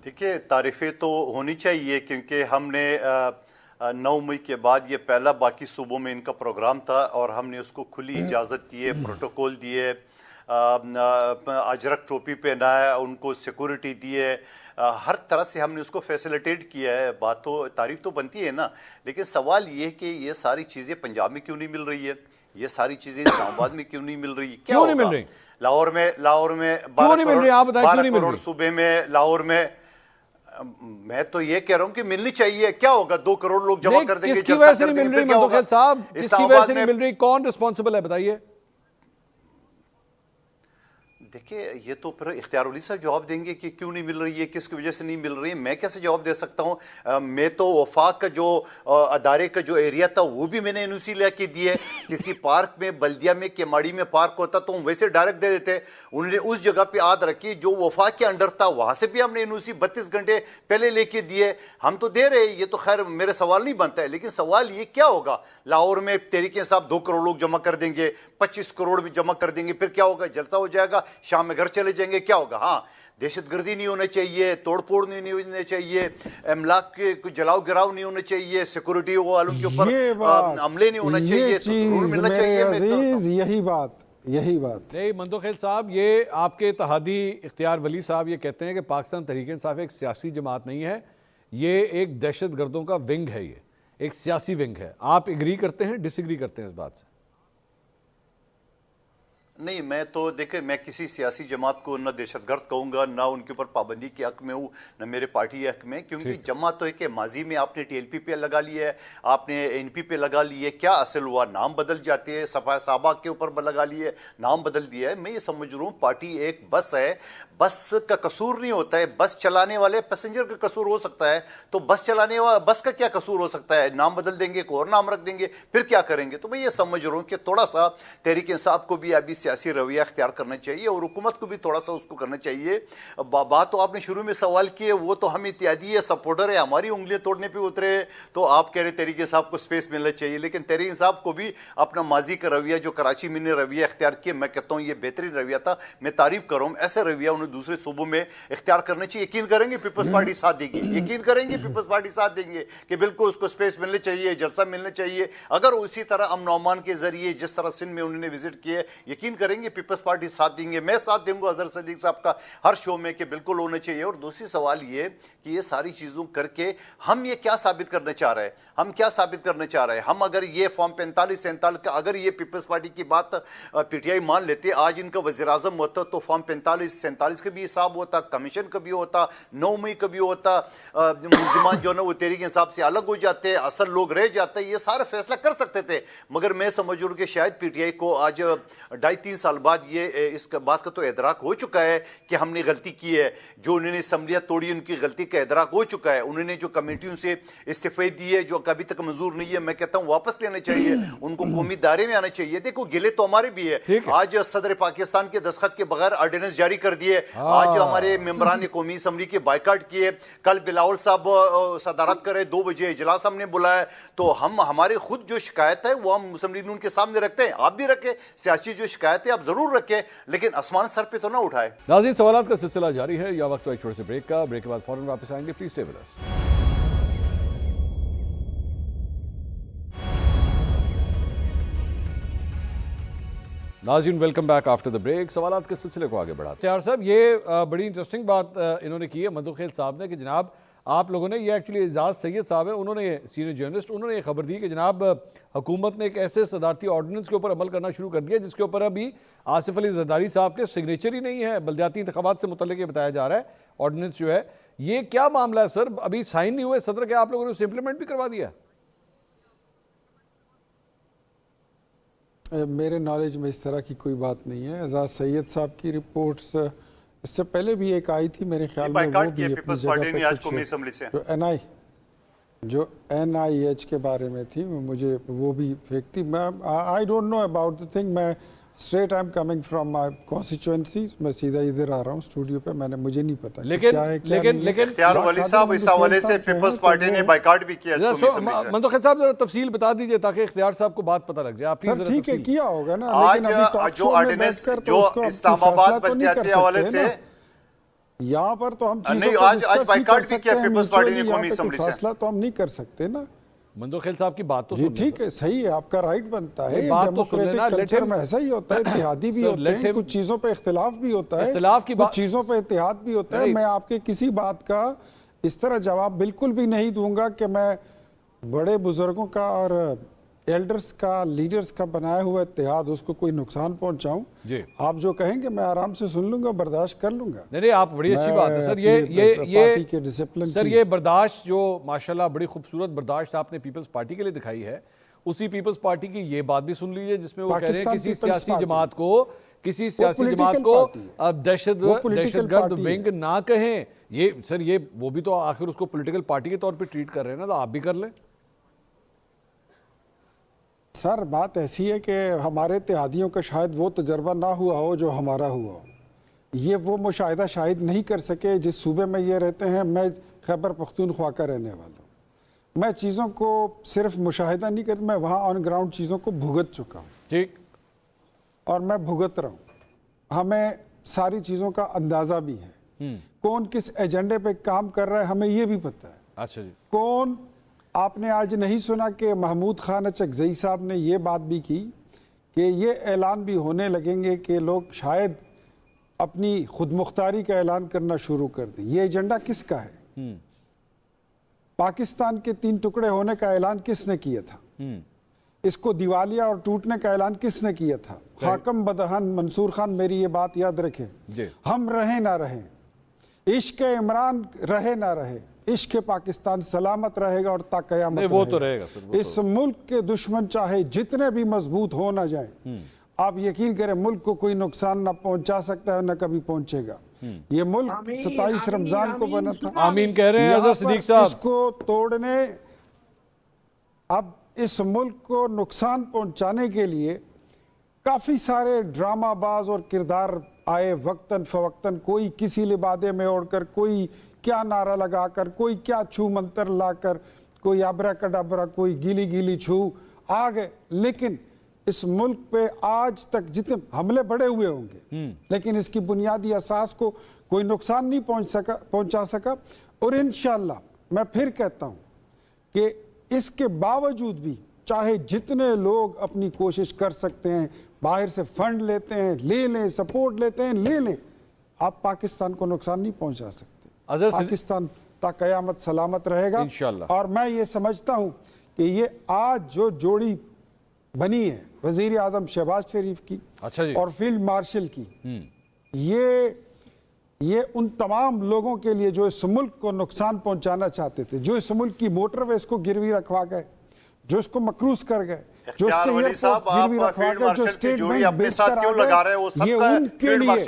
دیکھیے تعریفیں تو ہونی چاہیے، کیونکہ ہم نے 9 مئی کے بعد یہ پہلا باقی صوبوں میں ان کا پروگرام تھا، اور ہم نے اس کو کھلی اجازت دیے، پروٹوکول دیے، اجرک ٹوپی پہنا ہے، ان کو سیکورٹی دی ہے، ہر طرح سے ہم نے اس کو فیسیلیٹیٹ کیا ہے. بات تو تعریف تو بنتی ہے نا، لیکن سوال یہ ہے کہ یہ ساری چیزیں پنجاب میں کیوں نہیں مل رہی ہے؟ یہ ساری چیزیں اسلام آباد میں کیوں نہیں مل رہی؟ کیا ہوگا لاہور میں 12 کروڑ صوبے میں، لاہور میں تو یہ کہہ رہا ہوں کہ ملنی چاہیے. کیا ہوگا 2 کروڑ لوگ جمع کر دیں گے، جلسہ کر دیں گے، پھر کیا ہوگا؟ اسلام آباد میں مل رہی، کون رسپانسبل ہے بتائیے؟ دیکھیں یہ تو پھر اختیار ولی صاحب جواب دیں گے کہ کیوں نہیں مل رہی ہے، کس کی وجہ سے نہیں مل رہی ہے. میں کیسے جواب دے سکتا ہوں؟ میں تو وفاق کا جو ادارے کا جو ایریا تھا وہ بھی میں نے NOC لے کے دی ہے. کسی پارک میں، بلدیہ میں، کیماڑی میں پارک ہوتا تو ہم ویسے ڈائریکٹ دے دیتے. انہوں نے اس جگہ پہ آد رکھی جو وفاق کے انڈر تھا، وہاں سے بھی ہم نے NOC 32 گھنٹے پہلے لے کے دیے. ہم تو دے رہے، یہ تو خیر میرے سوال نہیں بنتا ہے. لیکن سوال یہ کیا ہوگا؟ لاہور میں تحریک انصاف 2 کروڑ لوگ جمع کر دیں گے، 25 کروڑ بھی جمع کر دیں گے، پھر کیا ہوگا؟ جلسہ ہو جائے گا، شام میں گھر چلے جائیں گے، کیا ہوگا؟ ہاں دہشت گردی نہیں ہونا چاہیے، توڑ پھوڑ نہیں ہونا چاہیے، املاک کے کوئی جلاؤ گراؤ نہیں ہونا چاہیے، سیکورٹی والوں کے اوپر عملے نہیں ہونا چاہیے، تو ضرور ملنا چاہیے. یہی بات نہیں مندوخیل صاحب، یہ آپ کے اتحادی اختیار ولی صاحب یہ کہتے ہیں کہ پاکستان تحریک انصاف ایک سیاسی جماعت نہیں ہے، یہ ایک دہشت گردوں کا ونگ ہے، یہ ایک سیاسی ونگ ہے. آپ ایگری کرتے ہیں، ڈس ایگری کرتے ہیں اس بات سے؟ نہیں، میں تو دیکھیں میں کسی سیاسی جماعت کو نہ دہشت گرد کہوں گا، نہ ان کے اوپر پابندی کے حق میں ہوں، نہ میرے پارٹی حق میں، کیونکہ جماعت تو ہے کہ ماضی میں آپ نے ٹی ایل پی پہ لگا لی ہے، آپ نے این پی پہ لگا لی ہے، کیا اصل ہوا؟ نام بدل جاتے ہیں، صحابہ کے اوپر لگا لیے، نام بدل دیا ہے۔ میں یہ سمجھ رہا ہوں پارٹی ایک بس ہے، بس کا قصور نہیں ہوتا ہے، بس چلانے والے پیسنجر کا قصور ہو سکتا ہے، تو بس چلانے والا بس کا کیا قصور ہو سکتا ہے؟ نام بدل دیں گے، کوئی اور نام رکھ دیں گے، پھر کیا کریں گے؟ تو میں یہ سمجھ رہا ہوں کہ تھوڑا سا تحریک انصاف کو بھی ابھی سیاسی رویہ اختیار کرنا چاہیے، اور حکومت کو بھی تھوڑا سا اس کو کرنا چاہیے۔ بات تو آپ نے شروع میں سوال کی ہے، وہ تو ہم اتحادی ہے، سپورٹر ہے، ہماری انگلیاں توڑنے پہ اترے، تو آپ کہہ رہے تحریک انصاف کو سپیس ملنا چاہیے، لیکن تحریک انصاف کو بھی اپنا ماضی کا رویہ جو کراچی میں نے رویہ اختیار کیا، میں کہتا ہوں یہ بہترین رویہ تھا، میں تعریف کر رہا ہوں، ایسا رویہ انہیں دوسرے صوبوں میں اختیار کرنا چاہیے۔ یقین کریں گے پیپلز پارٹی ساتھ دے گی، یقین کریں گے پیپلز پارٹی ساتھ دیں گے کہ بالکل اس کو سپیس ملنے چاہیے، جلسہ ملنا چاہیے۔ اگر اسی طرح امن و امان کے ذریعے جس طرح سندھ میں انہوں نے وزٹ کیا، یقین کریں گے پیپلز پارٹی ساتھ دیں گے، میں ساتھ دوں گا اظہر صدیق صاحب کا ہر شو میں کہ بالکل ہونا چاہیے۔ اور دوسری سوال یہ کہ یہ ساری چیزوں کر کے ہم یہ کیا ثابت کرنا چاہ رہے ہیں؟ ہم کیا ثابت کرنا چاہ رہے ہیں؟ ہم اگر یہ فارم 45 47 کا اگر یہ پیپلز پارٹی کی بات پی ٹی آئی مان لیتے، آج ان کا وزیر اعظم ہوتا تو فارم 45 47 کا بھی حساب ہوتا، کمیشن کا بھی ہوتا، 9 مئی کا بھی ہوتا، ملزمان جو ہے نا وہ تحریک انصاف سے الگ ہو جاتے، اصل لوگ رہ جاتے، یہ سارا فیصلہ کر سکتے تھے۔ مگر میں سمجھ رہا ہوں کہ شاید پی ٹی آئی کو آج 2.5-3 سال بعد یہ اس بات کا تو ادراک ہو چکا ہے کہ ہم نے غلطی کی ہے، جو انہوں نے اسمبلیاں توڑی ان کی غلطی کا ادراک ہو چکا ہے، انہوں نے جو کمیٹیوں سے استعفے دیے جو کبھی تک منظور نہیں ہے، میں کہتا ہوں واپس لینا چاہیے، ان کو قومی دائرے میں آنا چاہیے۔ دیکھو گلے تو ہمارے بھی ہے، آج صدر پاکستان کے دستخط کے بغیر آرڈیننس جاری کر دیے، آج ہمارے ممبران قومی اسمبلی کے بائیکاٹ کیے، کل بلاول صاحب صدارت کرے، 2 بجے اجلاس ہم نے بلایا، تو ہمارے خود جو شکایت ہے وہ ہم اسمبلی نون کے سامنے رکھتے ہیں، آپ بھی رکھیں، سیاسی جو شکایت ہے آپ ضرور رکھیں، لیکن آسمان سر پہ تو نہ اٹھائے۔ ناظرین سوالات کا سلسلہ جاری ہے، یا وقت ایک چھوٹے سے بریک کا، بریک کے بعد فوراً واپس آئیں گے، پلیز اسٹے ود اس۔ ناظرین welcome back after the break, سوالات کے سلسلے کو آگے بڑھاتے ہیں۔ اختیار صاحب یہ بڑی انٹرسٹنگ بات انہوں نے کی ہے مندوخیل صاحب نے کہ جناب آپ لوگوں نے یہ ایکچولی اعزاز سید صاحب ہیں، انہوں نے سینئر جرنلسٹ، انہوں نے یہ خبر دی کہ جناب حکومت نے ایک ایسے صدارتی آرڈیننس کے اوپر عمل کرنا شروع کر دیا جس کے اوپر ابھی آصف علی زرداری صاحب کے سگنیچر ہی نہیں ہے، بلدیاتی انتخابات سے متعلق یہ بتایا جا رہا ہے آرڈیننس جو ہے، یہ کیا معاملہ ہے سر؟ ابھی سائن نہیں ہوئے صدر کے، آپ لوگوں نے اسے امپلیمنٹ بھی کروا دیا؟ میرے نالج میں اس طرح کی کوئی بات نہیں ہے۔ اعزاز سید صاحب کی رپورٹس اس سے پہلے بھی ایک آئی تھی میرے خیال میں، وہ بھی پیپلز پارٹی نے آج قومی اسمبلی سے جو این آئی ایچ کے بارے میں تھی، مجھے وہ بھی فیک تھی۔ میں I don't know about the thing, میں straight I am coming from my constituency, میں سیدھا ادھر آ رہا ہوں اسٹوڈیو پہ، میں مجھے نہیں پتا لیکن اختیار والی صاحب اس حوالے سے پیپلز پارٹی نے بائیکاٹ بھی کیا قومی اسمبلی سے۔ مندوخیل صاحب ذرا تفصیل بتا دیجئے تاکہ اختیار صاحب کو بات پتہ لگ جائے، آپ پلیز ذرا ٹھیک ہے کیا ہوگا نا، آج جو آرڈیننس جو اسلام آباد بلدیاتی حوالے سے یہاں پر تو ہم نہیں، آج بائیکاٹ بھی کیا پیپلز پارٹی نے قومی اسمبلی سے، فیصلہ تو ہم نہیں کر سکتے نا۔ مندوخیل صاحب کی بات تو جی ٹھیک ہے، صحیح ہے، آپ کا رائٹ بنتا ہے، ڈیموکریٹک کلچر میں ایسا ہی ہوتا ہے، اتحادی بھی ہوتے ہیں، کچھ چیزوں پہ اختلاف بھی ہوتا ہے، کچھ چیزوں پہ اتحاد بھی ہوتا ہے۔ میں آپ کے کسی بات کا اس طرح جواب بالکل بھی نہیں دوں گا کہ میں بڑے بزرگوں کا اور ایلڈرز کا، لیڈرز کا بنایا ہوا اتحاد اس کو کوئی نقصان پہنچاؤں۔ آپ جو کہیں گے میں آرام سے سن لوں گا، برداشت کر لوں گا۔ نہیں آپ بڑی اچھی بات ہے سر، یہ برداشت جو ماشاءاللہ بڑی خوبصورت برداشت آپ نے پیپلز پارٹی کے لیے دکھائی ہے، اسی پیپلز پارٹی کی یہ بات بھی سن لیجئے جس میں وہ کہہ رہے ہیں کسی سیاسی جماعت کو دہشت گرد ونگ نہ کہیں۔ یہ سر یہ وہ بھی تو آخر اس کو پولیٹیکل پارٹی کے طور پہ ٹریٹ کر رہے ہیں نا، تو آپ بھی کر لیں۔ سر بات ایسی ہے کہ ہمارے اتحادیوں کا شاید وہ تجربہ نہ ہوا ہو جو ہمارا ہوا ہو، یہ وہ مشاہدہ شاید نہیں کر سکے جس صوبے میں یہ رہتے ہیں۔ میں خیبر پختونخوا کا رہنے والا ہوں، میں چیزوں کو صرف مشاہدہ نہیں کرتا، میں وہاں آن گراؤنڈ چیزوں کو بھگت چکا ہوں، ٹھیک، اور میں بھگت رہا ہوں۔ ہمیں ساری چیزوں کا اندازہ بھی ہے، کون کس ایجنڈے پہ کام کر رہا ہے ہمیں یہ بھی پتہ ہے۔ اچھا جی، کون، آپ نے آج نہیں سنا کہ محمود خان اچکزئی صاحب نے یہ بات بھی کی کہ یہ اعلان بھی ہونے لگیں گے کہ لوگ شاید اپنی خود مختاری کا اعلان کرنا شروع کر دیں۔ یہ ایجنڈا کس کا ہے؟ پاکستان کے 3 ٹکڑے ہونے کا اعلان کس نے کیا تھا؟ اس کو دیوالیہ اور ٹوٹنے کا اعلان کس نے کیا تھا؟ حاکم بدہن منصور خان. میری یہ بات یاد رکھیں, ہم رہیں نہ رہیں, عشق عمران رہے نہ رہے, عشق پاکستان سلامت رہے گا اور تا قیامت رہے گا. اس ملک کے دشمن چاہے جتنے بھی مضبوط ہو نہ جائیں, آپ یقین کریں ملک کو کوئی نقصان نہ پہنچا سکتا ہے نہ کبھی پہنچے گا. یہ ملک 27 رمضان کو بنا تھا. آمین کہہ رہے ہیں حضرت صدیق صاحب. اس کو توڑنے, اب اس ملک کو نقصان پہنچانے کے لیے کافی سارے ڈرامہ باز اور کردار آئے وقتاً فوقتاً. کوئی کسی لبادے میں اوڑھ کر, کوئی کیا نعرہ لگا کر, کوئی کیا چھو منتر لا کر, کوئی ابرا کڈابرا, کوئی گیلی گیلی چھو آ گئے. لیکن اس ملک پہ آج تک جتنے حملے بڑے ہوئے ہوں گے, لیکن اس کی بنیادی اساس کو کوئی نقصان نہیں پہنچا سکا. اور انشاءاللہ میں پھر کہتا ہوں کہ اس کے باوجود بھی چاہے جتنے لوگ اپنی کوشش کر سکتے ہیں, باہر سے فنڈ لیتے ہیں, لے لیں, سپورٹ لیتے ہیں, لے لیں, آپ پاکستان کو نقصان نہیں پہنچا سکتے. پاکستان تا قیامت سلامت رہے گا انشاءاللہ. اور میں یہ سمجھتا ہوں کہ یہ آج جو جوڑی بنی ہے وزیر اعظم شہباز شریف کی اور فیلڈ مارشل کی, یہ ان تمام لوگوں کے لیے جو اس ملک کو نقصان پہنچانا چاہتے تھے, جو اس ملک کی موٹر ویز کو گروی رکھوا گئے, جو اس کو مکروز کر گئے, جو اس کے ایئرپورٹ گروی رکھوا گئے, جو اسٹیٹ بینک بیچ کر آ گئے, یہ ان کے لیے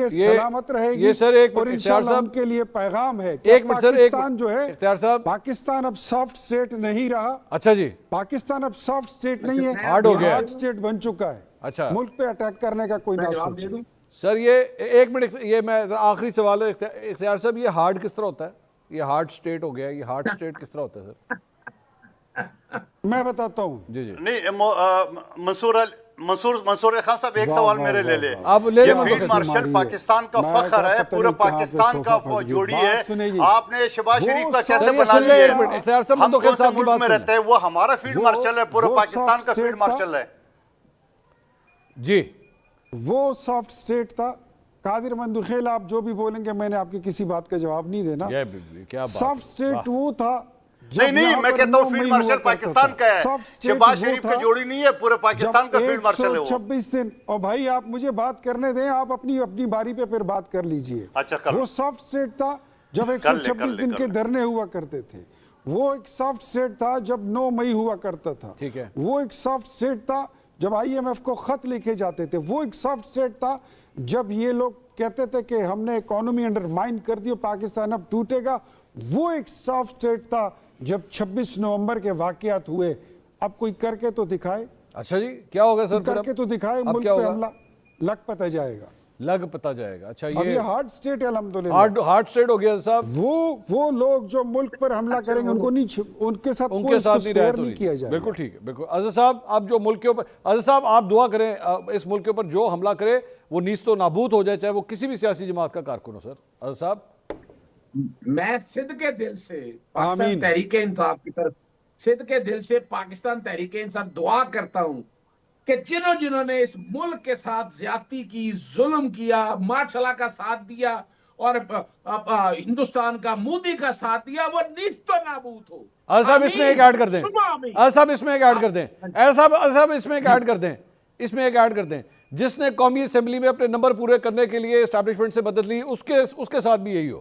سلامت رہے گی. اور انشاءاللہ ان کے لیے پیغام ہے کہ پاکستان جو ہے, پاکستان اب سافٹ اسٹیٹ نہیں رہا. اچھا جی, پاکستان اب سافٹ اسٹیٹ نہیں ہے, ہارڈ اسٹیٹ بن چکا ہے. اچھا, ملک پہ اٹیک کرنے کا کوئی نہ سوچے. سر یہ ایک منٹ, یہ میں آخری سوال ہے اختیار صاحب, یہ ہارڈ کس طرح ہوتا ہے؟ یہ ہارڈ اسٹیٹ ہو گیا, یہ ہارڈ اسٹیٹ کس طرح ہوتا ہے سر؟ میں بتاتا ہوں. جی جی نہیں, منصور خان صاحب ایک سوال میرے لے لے. یہ فیلڈ مارشل پاکستان کا فخر ہے, پورے پاکستان کا جوڑی ہے. آپ نے شہباز شریف کا کیسے بنا لیا؟ ہم کون سے ملک میں رہتے ہیں, وہ ہمارا فیلڈ مارشل ہے, پورے پاکستان کا فیلڈ مارشل ہے. جی, وہ سافٹ اسٹیٹ تھا. قادر مندوخیل آپ جو بھی بولیں گے میں نے آپ کی کسی بات کا جواب نہیں دینا. سافٹ اسٹیٹ وہ تھا. نہیں, میں کہتا ہوں فیلڈ مارشل پاکستان کا ہے, شہباز شریف کی جوڑی نہیں ہے, پورے پاکستان کا فیلڈ مارشل ہے وہ. 26 دن, اور بھائی آپ مجھے بات کرنے دیں, آپ اپنی باری پہ پھر بات کر لیجئے. وہ سافٹ اسٹیٹ تھا جب 126 دن کے دھرنے ہوا کرتے تھے. وہ ایک سافٹ اسٹیٹ تھا جب 9 مئی ہوا کرتا تھا. وہ ایک سافٹ اسٹیٹ تھا جب IMF کو خط لکھے جاتے تھے. وہ ایک سافٹ اسٹیٹ تھا جب یہ لوگ کہتے تھے کہ ہم نے اکانومی انڈرمائن کر دی, پاکستان اب ٹوٹے گا. وہ ایک سافٹ اسٹیٹ تھا جب 26 نومبر کے واقعات ہوئے. اب کوئی کر کے تو دکھائے. اچھا جی, کیا ہوگا سر؟ کر کے تو دکھائے, ملک پہ حملہ لگ پتہ جائے گا. لگ پتہ جائے گا. اچھا, یہ ہارڈ اسٹیٹ ہے الحمدللہ. ہارڈ اسٹیٹ ہو گیا صاحب. وہ لوگ جو ملک پر حملہ کریں گے ان کو نہیں, ان کے ساتھ کوئی سپیئر نہیں کیا جائے. بالکل ٹھیک ہے, بالکل. عزیز صاحب, آپ جو ملک کے اوپر, عزیز صاحب آپ دعا کریں اس ملک کے اوپر جو حملہ کرے وہ نیست و نابود ہو جائے, چاہے وہ کسی بھی سیاسی جماعت کا کارکن ہو. سر عزیز صاحب, میں صدقے دل سے پاکستان تحریک انصاف کی طرف, صدقے دل سے پاکستان تحریک انصاف دعا کرتا ہوں کہ جنہوں نے اس ملک کے ساتھ زیادتی کی, ظلم کیا, مارشل لا کا ساتھ دیا اور ہندوستان کا مودی کا ساتھ دیا, وہ نیست و نابود ہو. صاحب اس میں ایک ایڈ کر دیں, صاحب اس میں ایک ایڈ کر دیں, صاحب اس میں ایک ایڈ کر دیں, اس میں ایک ایڈ کر دیں. جس نے قومی اسمبلی میں اپنے نمبر پورے کرنے کے لیے اسٹیبلشمنٹ سے مدد لی, اس کے ساتھ بھی یہی ہو.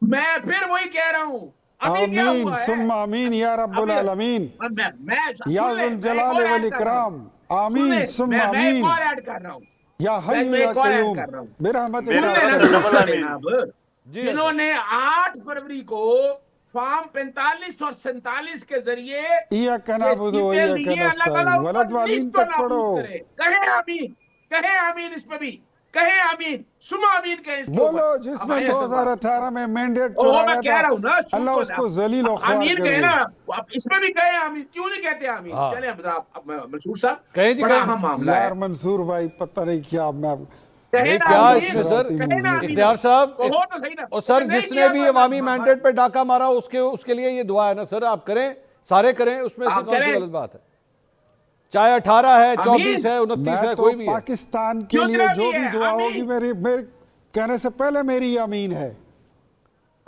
میں پھر وہی کہہ رہا ہوں. آمین ثم آمین یا رب العالمین یا ذو الجلال والاکرام. آمین ثم آمین یا حی یا قیوم برحمتک یا رب العالمین. جنہوں نے 8 فروری کو فارم 45 اور 47 کے ذریعے ایاک نعبد و ایاک نستعین ولد والین تک پڑھو. کہیں آمین, کہیں آمین, اس پہ بھی کہیں آمین, سما آمین کہیں. بولو جس نے 2018 میں مینڈیٹ چرایا تھا, اللہ اس کو ذلیل و خوار آمین کر کہیں دے. نا, اس میں بھی کہیں آمین, کیوں نہیں کہتے آمین؟ چلیں منصور صاحب, بڑا اہم معاملہ ہے یار. منصور بھائی پتہ نہیں کیا میں کیا اس میں سر اختیار صاحب, اور سر جس نے بھی عوامی مینڈیٹ پہ ڈاکہ مارا اس کے لیے یہ دعا ہے نا سر, آپ کریں, سارے کریں, اس میں سے کون سی غلط بات ہے؟ چاہے 18 ہے, 24 ہے, 29 ہے, کوئی بھی ہے. پاکستان کے لیے جو بھی دعا ہوگی میرے کہنے سے پہلے میری آمین ہے.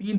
3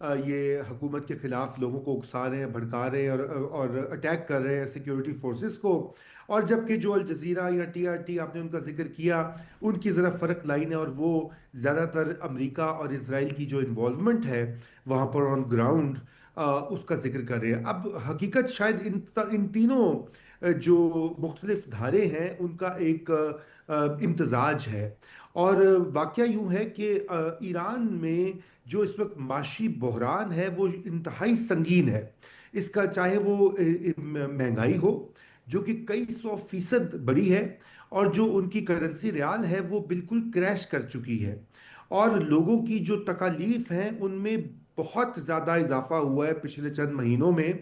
یہ حکومت کے خلاف لوگوں کو اکسا رہے ہیں، بھڑکا رہے ہیں اور اٹیک کر رہے ہیں سیکیورٹی فورسز کو. اور جبکہ جو الجزیرہ یا TRT آپ نے ان کا ذکر کیا، ان کی ذرا فرق لائن ہے، اور وہ زیادہ تر امریکہ اور اسرائیل کی جو انوالومنٹ ہے وہاں پر آن گراؤنڈ اس کا ذکر کر رہے ہیں. اب حقیقت شاید ان تینوں جو مختلف دھارے ہیں ان کا ایک امتزاج ہے. اور واقعہ یوں ہے کہ ایران میں جو اس وقت معاشی بحران ہے وہ انتہائی سنگین ہے. اس کا چاہے وہ مہنگائی ہو جو کہ کئی 100% بڑی ہے، اور جو ان کی کرنسی ریال ہے وہ بالکل کریش کر چکی ہے، اور لوگوں کی جو تکالیف ہیں ان میں بہت زیادہ اضافہ ہوا ہے پچھلے چند مہینوں میں.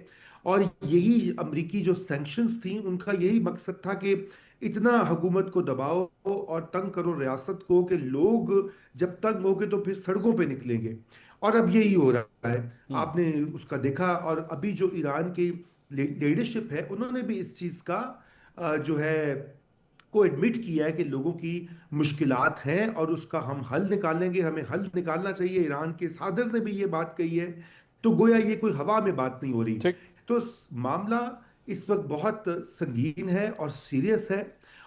اور یہی امریکی جو سینکشنز تھیں ان کا یہی مقصد تھا کہ اتنا حکومت کو دباؤ اور تنگ کرو ریاست کو کہ لوگ جب تنگ ہو گے تو پھر سڑکوں پہ نکلیں گے. اور اب یہی ہو رہا ہے، آپ نے اس کا دیکھا. اور ابھی جو ایران کی لیڈرشپ ہے انہوں نے بھی اس چیز کا جو ہے کو ایڈمٹ کیا ہے کہ لوگوں کی مشکلات ہیں اور اس کا ہم حل نکالیں گے، ہمیں حل نکالنا چاہیے. ایران کے صدر نے بھی یہ بات کہی ہے، تو گویا یہ کوئی ہوا میں بات نہیں ہو رہی. ٹھیک. تو معاملہ اس وقت بہت سنگین ہے اور سیریس ہے،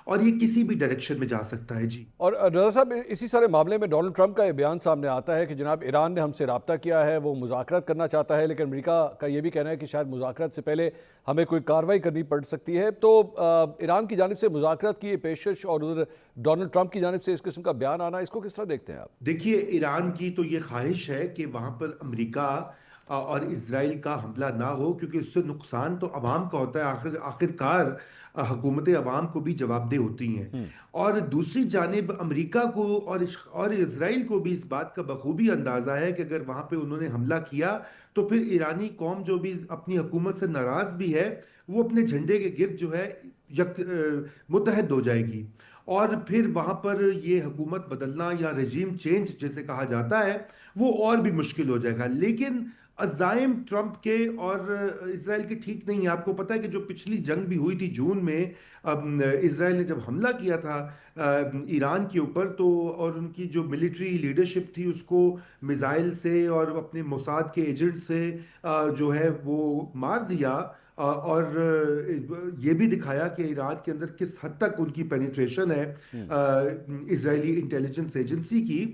اور یہ کسی بھی ڈائریکشن میں جا سکتا ہے. جی. اور رضا صاحب، اسی سارے معاملے میں ڈونلڈ ٹرمپ کا یہ بیان سامنے آتا ہے کہ جناب ایران نے ہم سے رابطہ کیا ہے، وہ مذاکرات کرنا چاہتا ہے، لیکن امریکہ کا یہ بھی کہنا ہے کہ شاید مذاکرات سے پہلے ہمیں کوئی کارروائی کرنی پڑ سکتی ہے. تو ایران کی جانب سے مذاکرات کی یہ پیشکش اور ادھر ڈونلڈ ٹرمپ کی جانب سے اس قسم کا بیان آنا، اس کو کس طرح دیکھتے ہیں آپ؟ دیکھیے، ایران کی تو یہ خواہش ہے کہ وہاں پر امریکہ اور اسرائیل کا حملہ نہ ہو، کیونکہ اس سے نقصان تو عوام کا ہوتا ہے. آخرکار حکومتیں عوام کو بھی جواب دہ ہوتی ہیں. اور دوسری جانب امریکہ کو اور اسرائیل کو بھی اس بات کا بخوبی اندازہ ہے کہ اگر وہاں پہ انہوں نے حملہ کیا تو پھر ایرانی قوم جو بھی اپنی حکومت سے ناراض بھی ہے وہ اپنے جھنڈے کے گرد جو ہے متحد ہو جائے گی، اور پھر وہاں پر یہ حکومت بدلنا یا رجیم چینج جیسے کہا جاتا ہے وہ اور بھی مشکل ہو جائے گا. لیکن عزائم ٹرمپ کے اور اسرائیل کے ٹھیک نہیں ہے. آپ کو پتہ ہے کہ جو پچھلی جنگ بھی ہوئی تھی جون میں، اسرائیل نے جب حملہ کیا تھا ایران کے اوپر، تو اور ان کی جو ملٹری لیڈرشپ تھی اس کو میزائل سے اور اپنے موساد کے ایجنٹ سے جو ہے وہ مار دیا، اور یہ بھی دکھایا کہ ایران کے اندر کس حد تک ان کی پینیٹریشن ہے اسرائیلی انٹیلیجنس ایجنسی کی.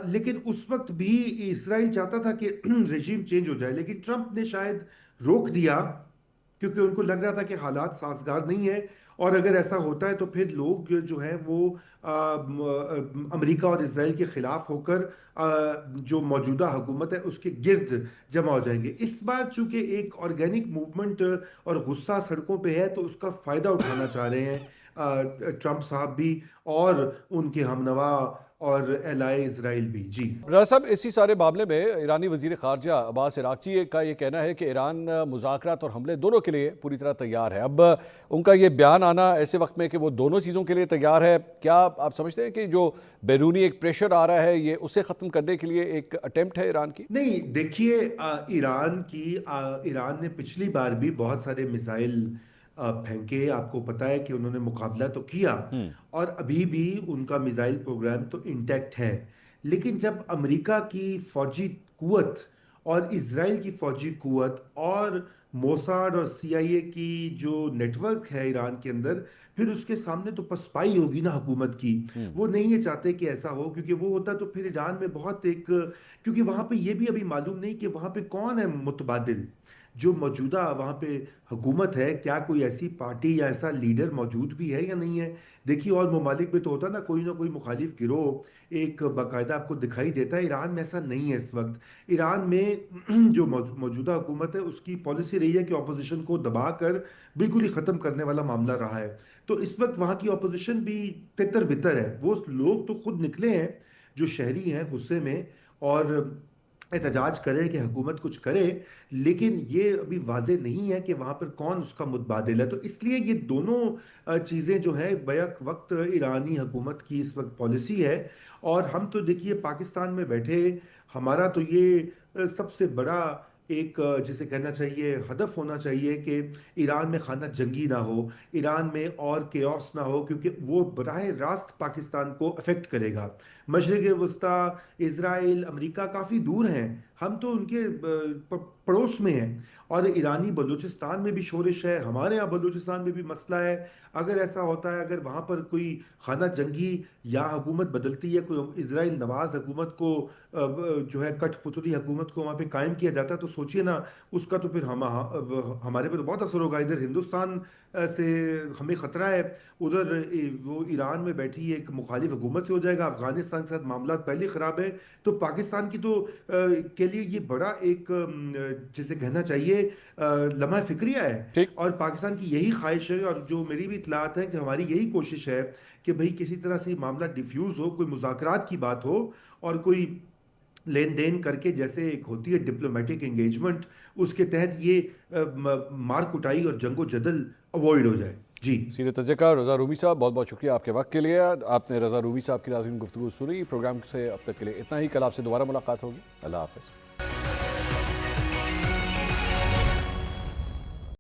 لیکن اس وقت بھی اسرائیل چاہتا تھا کہ رجیم چینج ہو جائے، لیکن ٹرمپ نے شاید روک دیا کیونکہ ان کو لگ رہا تھا کہ حالات سازگار نہیں ہیں، اور اگر ایسا ہوتا ہے تو پھر لوگ جو ہے وہ امریکہ اور اسرائیل کے خلاف ہو کر جو موجودہ حکومت ہے اس کے گرد جمع ہو جائیں گے. اس بار چونکہ ایک آرگینک موومنٹ اور غصہ سڑکوں پہ ہے تو اس کا فائدہ اٹھانا چاہ رہے ہیں ٹرمپ صاحب بھی اور ان کے ہمنوا اور اہلائے اسرائیل بھی. جی رضا صاحب، اسی سارے معاملے میں ایرانی وزیر خارجہ عباس عراقچی کا یہ کہنا ہے کہ ایران مذاکرات اور حملے دونوں کے لیے پوری طرح تیار ہے. اب ان کا یہ بیان آنا ایسے وقت میں کہ وہ دونوں چیزوں کے لیے تیار ہے، کیا آپ سمجھتے ہیں کہ جو بیرونی ایک پریشر آ رہا ہے یہ اسے ختم کرنے کے لیے ایک اٹیمپٹ ہے ایران کی؟ نہیں، دیکھیے ایران نے پچھلی بار بھی بہت سارے میزائل پھینکے. آپ کو پتا ہے کہ انہوں نے مقابلہ تو کیا، اور ابھی بھی ان کا میزائل پروگرام تو انٹیکٹ ہے. لیکن جب امریکہ کی فوجی قوت اور اسرائیل کی فوجی قوت اور موساد اور CIA کی جو نیٹ ورک ہے ایران کے اندر، پھر اس کے سامنے تو پسپائی ہوگی نا حکومت کی. وہ نہیں یہ چاہتے کہ ایسا ہو، کیونکہ وہ ہوتا تو پھر ایران میں بہت کیونکہ وہاں پہ یہ بھی ابھی معلوم نہیں کہ وہاں پہ کون ہے متبادل. جو موجودہ وہاں پہ حکومت ہے، کیا کوئی ایسی پارٹی یا ایسا لیڈر موجود بھی ہے یا نہیں ہے. دیکھیے، اور ممالک میں تو ہوتا نا کوئی مخالف گروہ ایک باقاعدہ آپ کو دکھائی دیتا ہے. ایران میں ایسا نہیں ہے. اس وقت ایران میں جو موجودہ حکومت ہے اس کی پالیسی رہی ہے کہ اپوزیشن کو دبا کر بالکل ہی ختم کرنے والا معاملہ رہا ہے. تو اس وقت وہاں کی اپوزیشن بھی تتر بتر ہے. وہ لوگ تو خود نکلے ہیں جو شہری ہیں غصے میں اور احتجاج کرے کہ حکومت کچھ کرے، لیکن یہ ابھی واضح نہیں ہے کہ وہاں پر کون اس کا متبادل ہے. تو اس لیے یہ دونوں چیزیں جو ہیں بیک وقت ایرانی حکومت کی اس وقت پالیسی ہے. اور ہم تو دیکھیے پاکستان میں بیٹھے ہمارا تو یہ سب سے بڑا ایک جسے کہنا چاہیے ہدف ہونا چاہیے کہ ایران میں خانہ جنگی نہ ہو، ایران میں اور کیوس نہ ہو، کیونکہ وہ براہ راست پاکستان کو افیکٹ کرے گا. مشرق وسطیٰ، اسرائیل، امریکہ کافی دور ہیں ہم تو ان کے پڑوس میں ہیں، اور ایرانی بلوچستان میں بھی شورش ہے، ہمارے یہاں بلوچستان میں بھی مسئلہ ہے۔ اگر ایسا ہوتا ہے، اگر وہاں پر کوئی خانہ جنگی یا حکومت بدلتی ہے، کوئی اسرائیل نواز حکومت کو جو ہے کٹ پتلی حکومت کو وہاں پہ قائم کیا جاتا ہے، تو سوچئے نا اس کا تو پھر ہمارے پہ تو بہت اثر ہوگا۔ ادھر ہندوستان سے ہمیں خطرہ ہے، ادھر وہ ایران میں بیٹھی ایک مخالف حکومت سے ہو جائے گا، افغانستان کے ساتھ معاملات پہلے خراب ہے، تو پاکستان کی تو کے لیے یہ بڑا ایک جسے کہنا چاہیے لمحہ فکریہ ہے۔ ٹھیک۔ اور پاکستان کی یہی خواہش ہے، اور جو میری بھی اطلاعات ہے کہ ہماری یہی کوشش ہے کہ بھئی کسی طرح سے معاملہ ڈیفیوز ہو، کوئی مذاکرات کی بات ہو، اور کوئی لین دین کر کے جیسے ایک ہوتی ہے ڈپلومیٹک انگیجمنٹ، اس کے تحت یہ مار کٹائی اور جنگ و جدل اوائڈ ہو جائے۔ جی سینئر تجزیہ کار رضا رومی صاحب، بہت بہت شکریہ آپ کے وقت کے لیے۔ آپ نے رضا رومی صاحب کی ناظرین گفتگو سنی۔ پروگرام سے اب تک کے لیے اتنا ہی، کل آپ سے دوبارہ ملاقات ہوگی۔ اللہ حافظ۔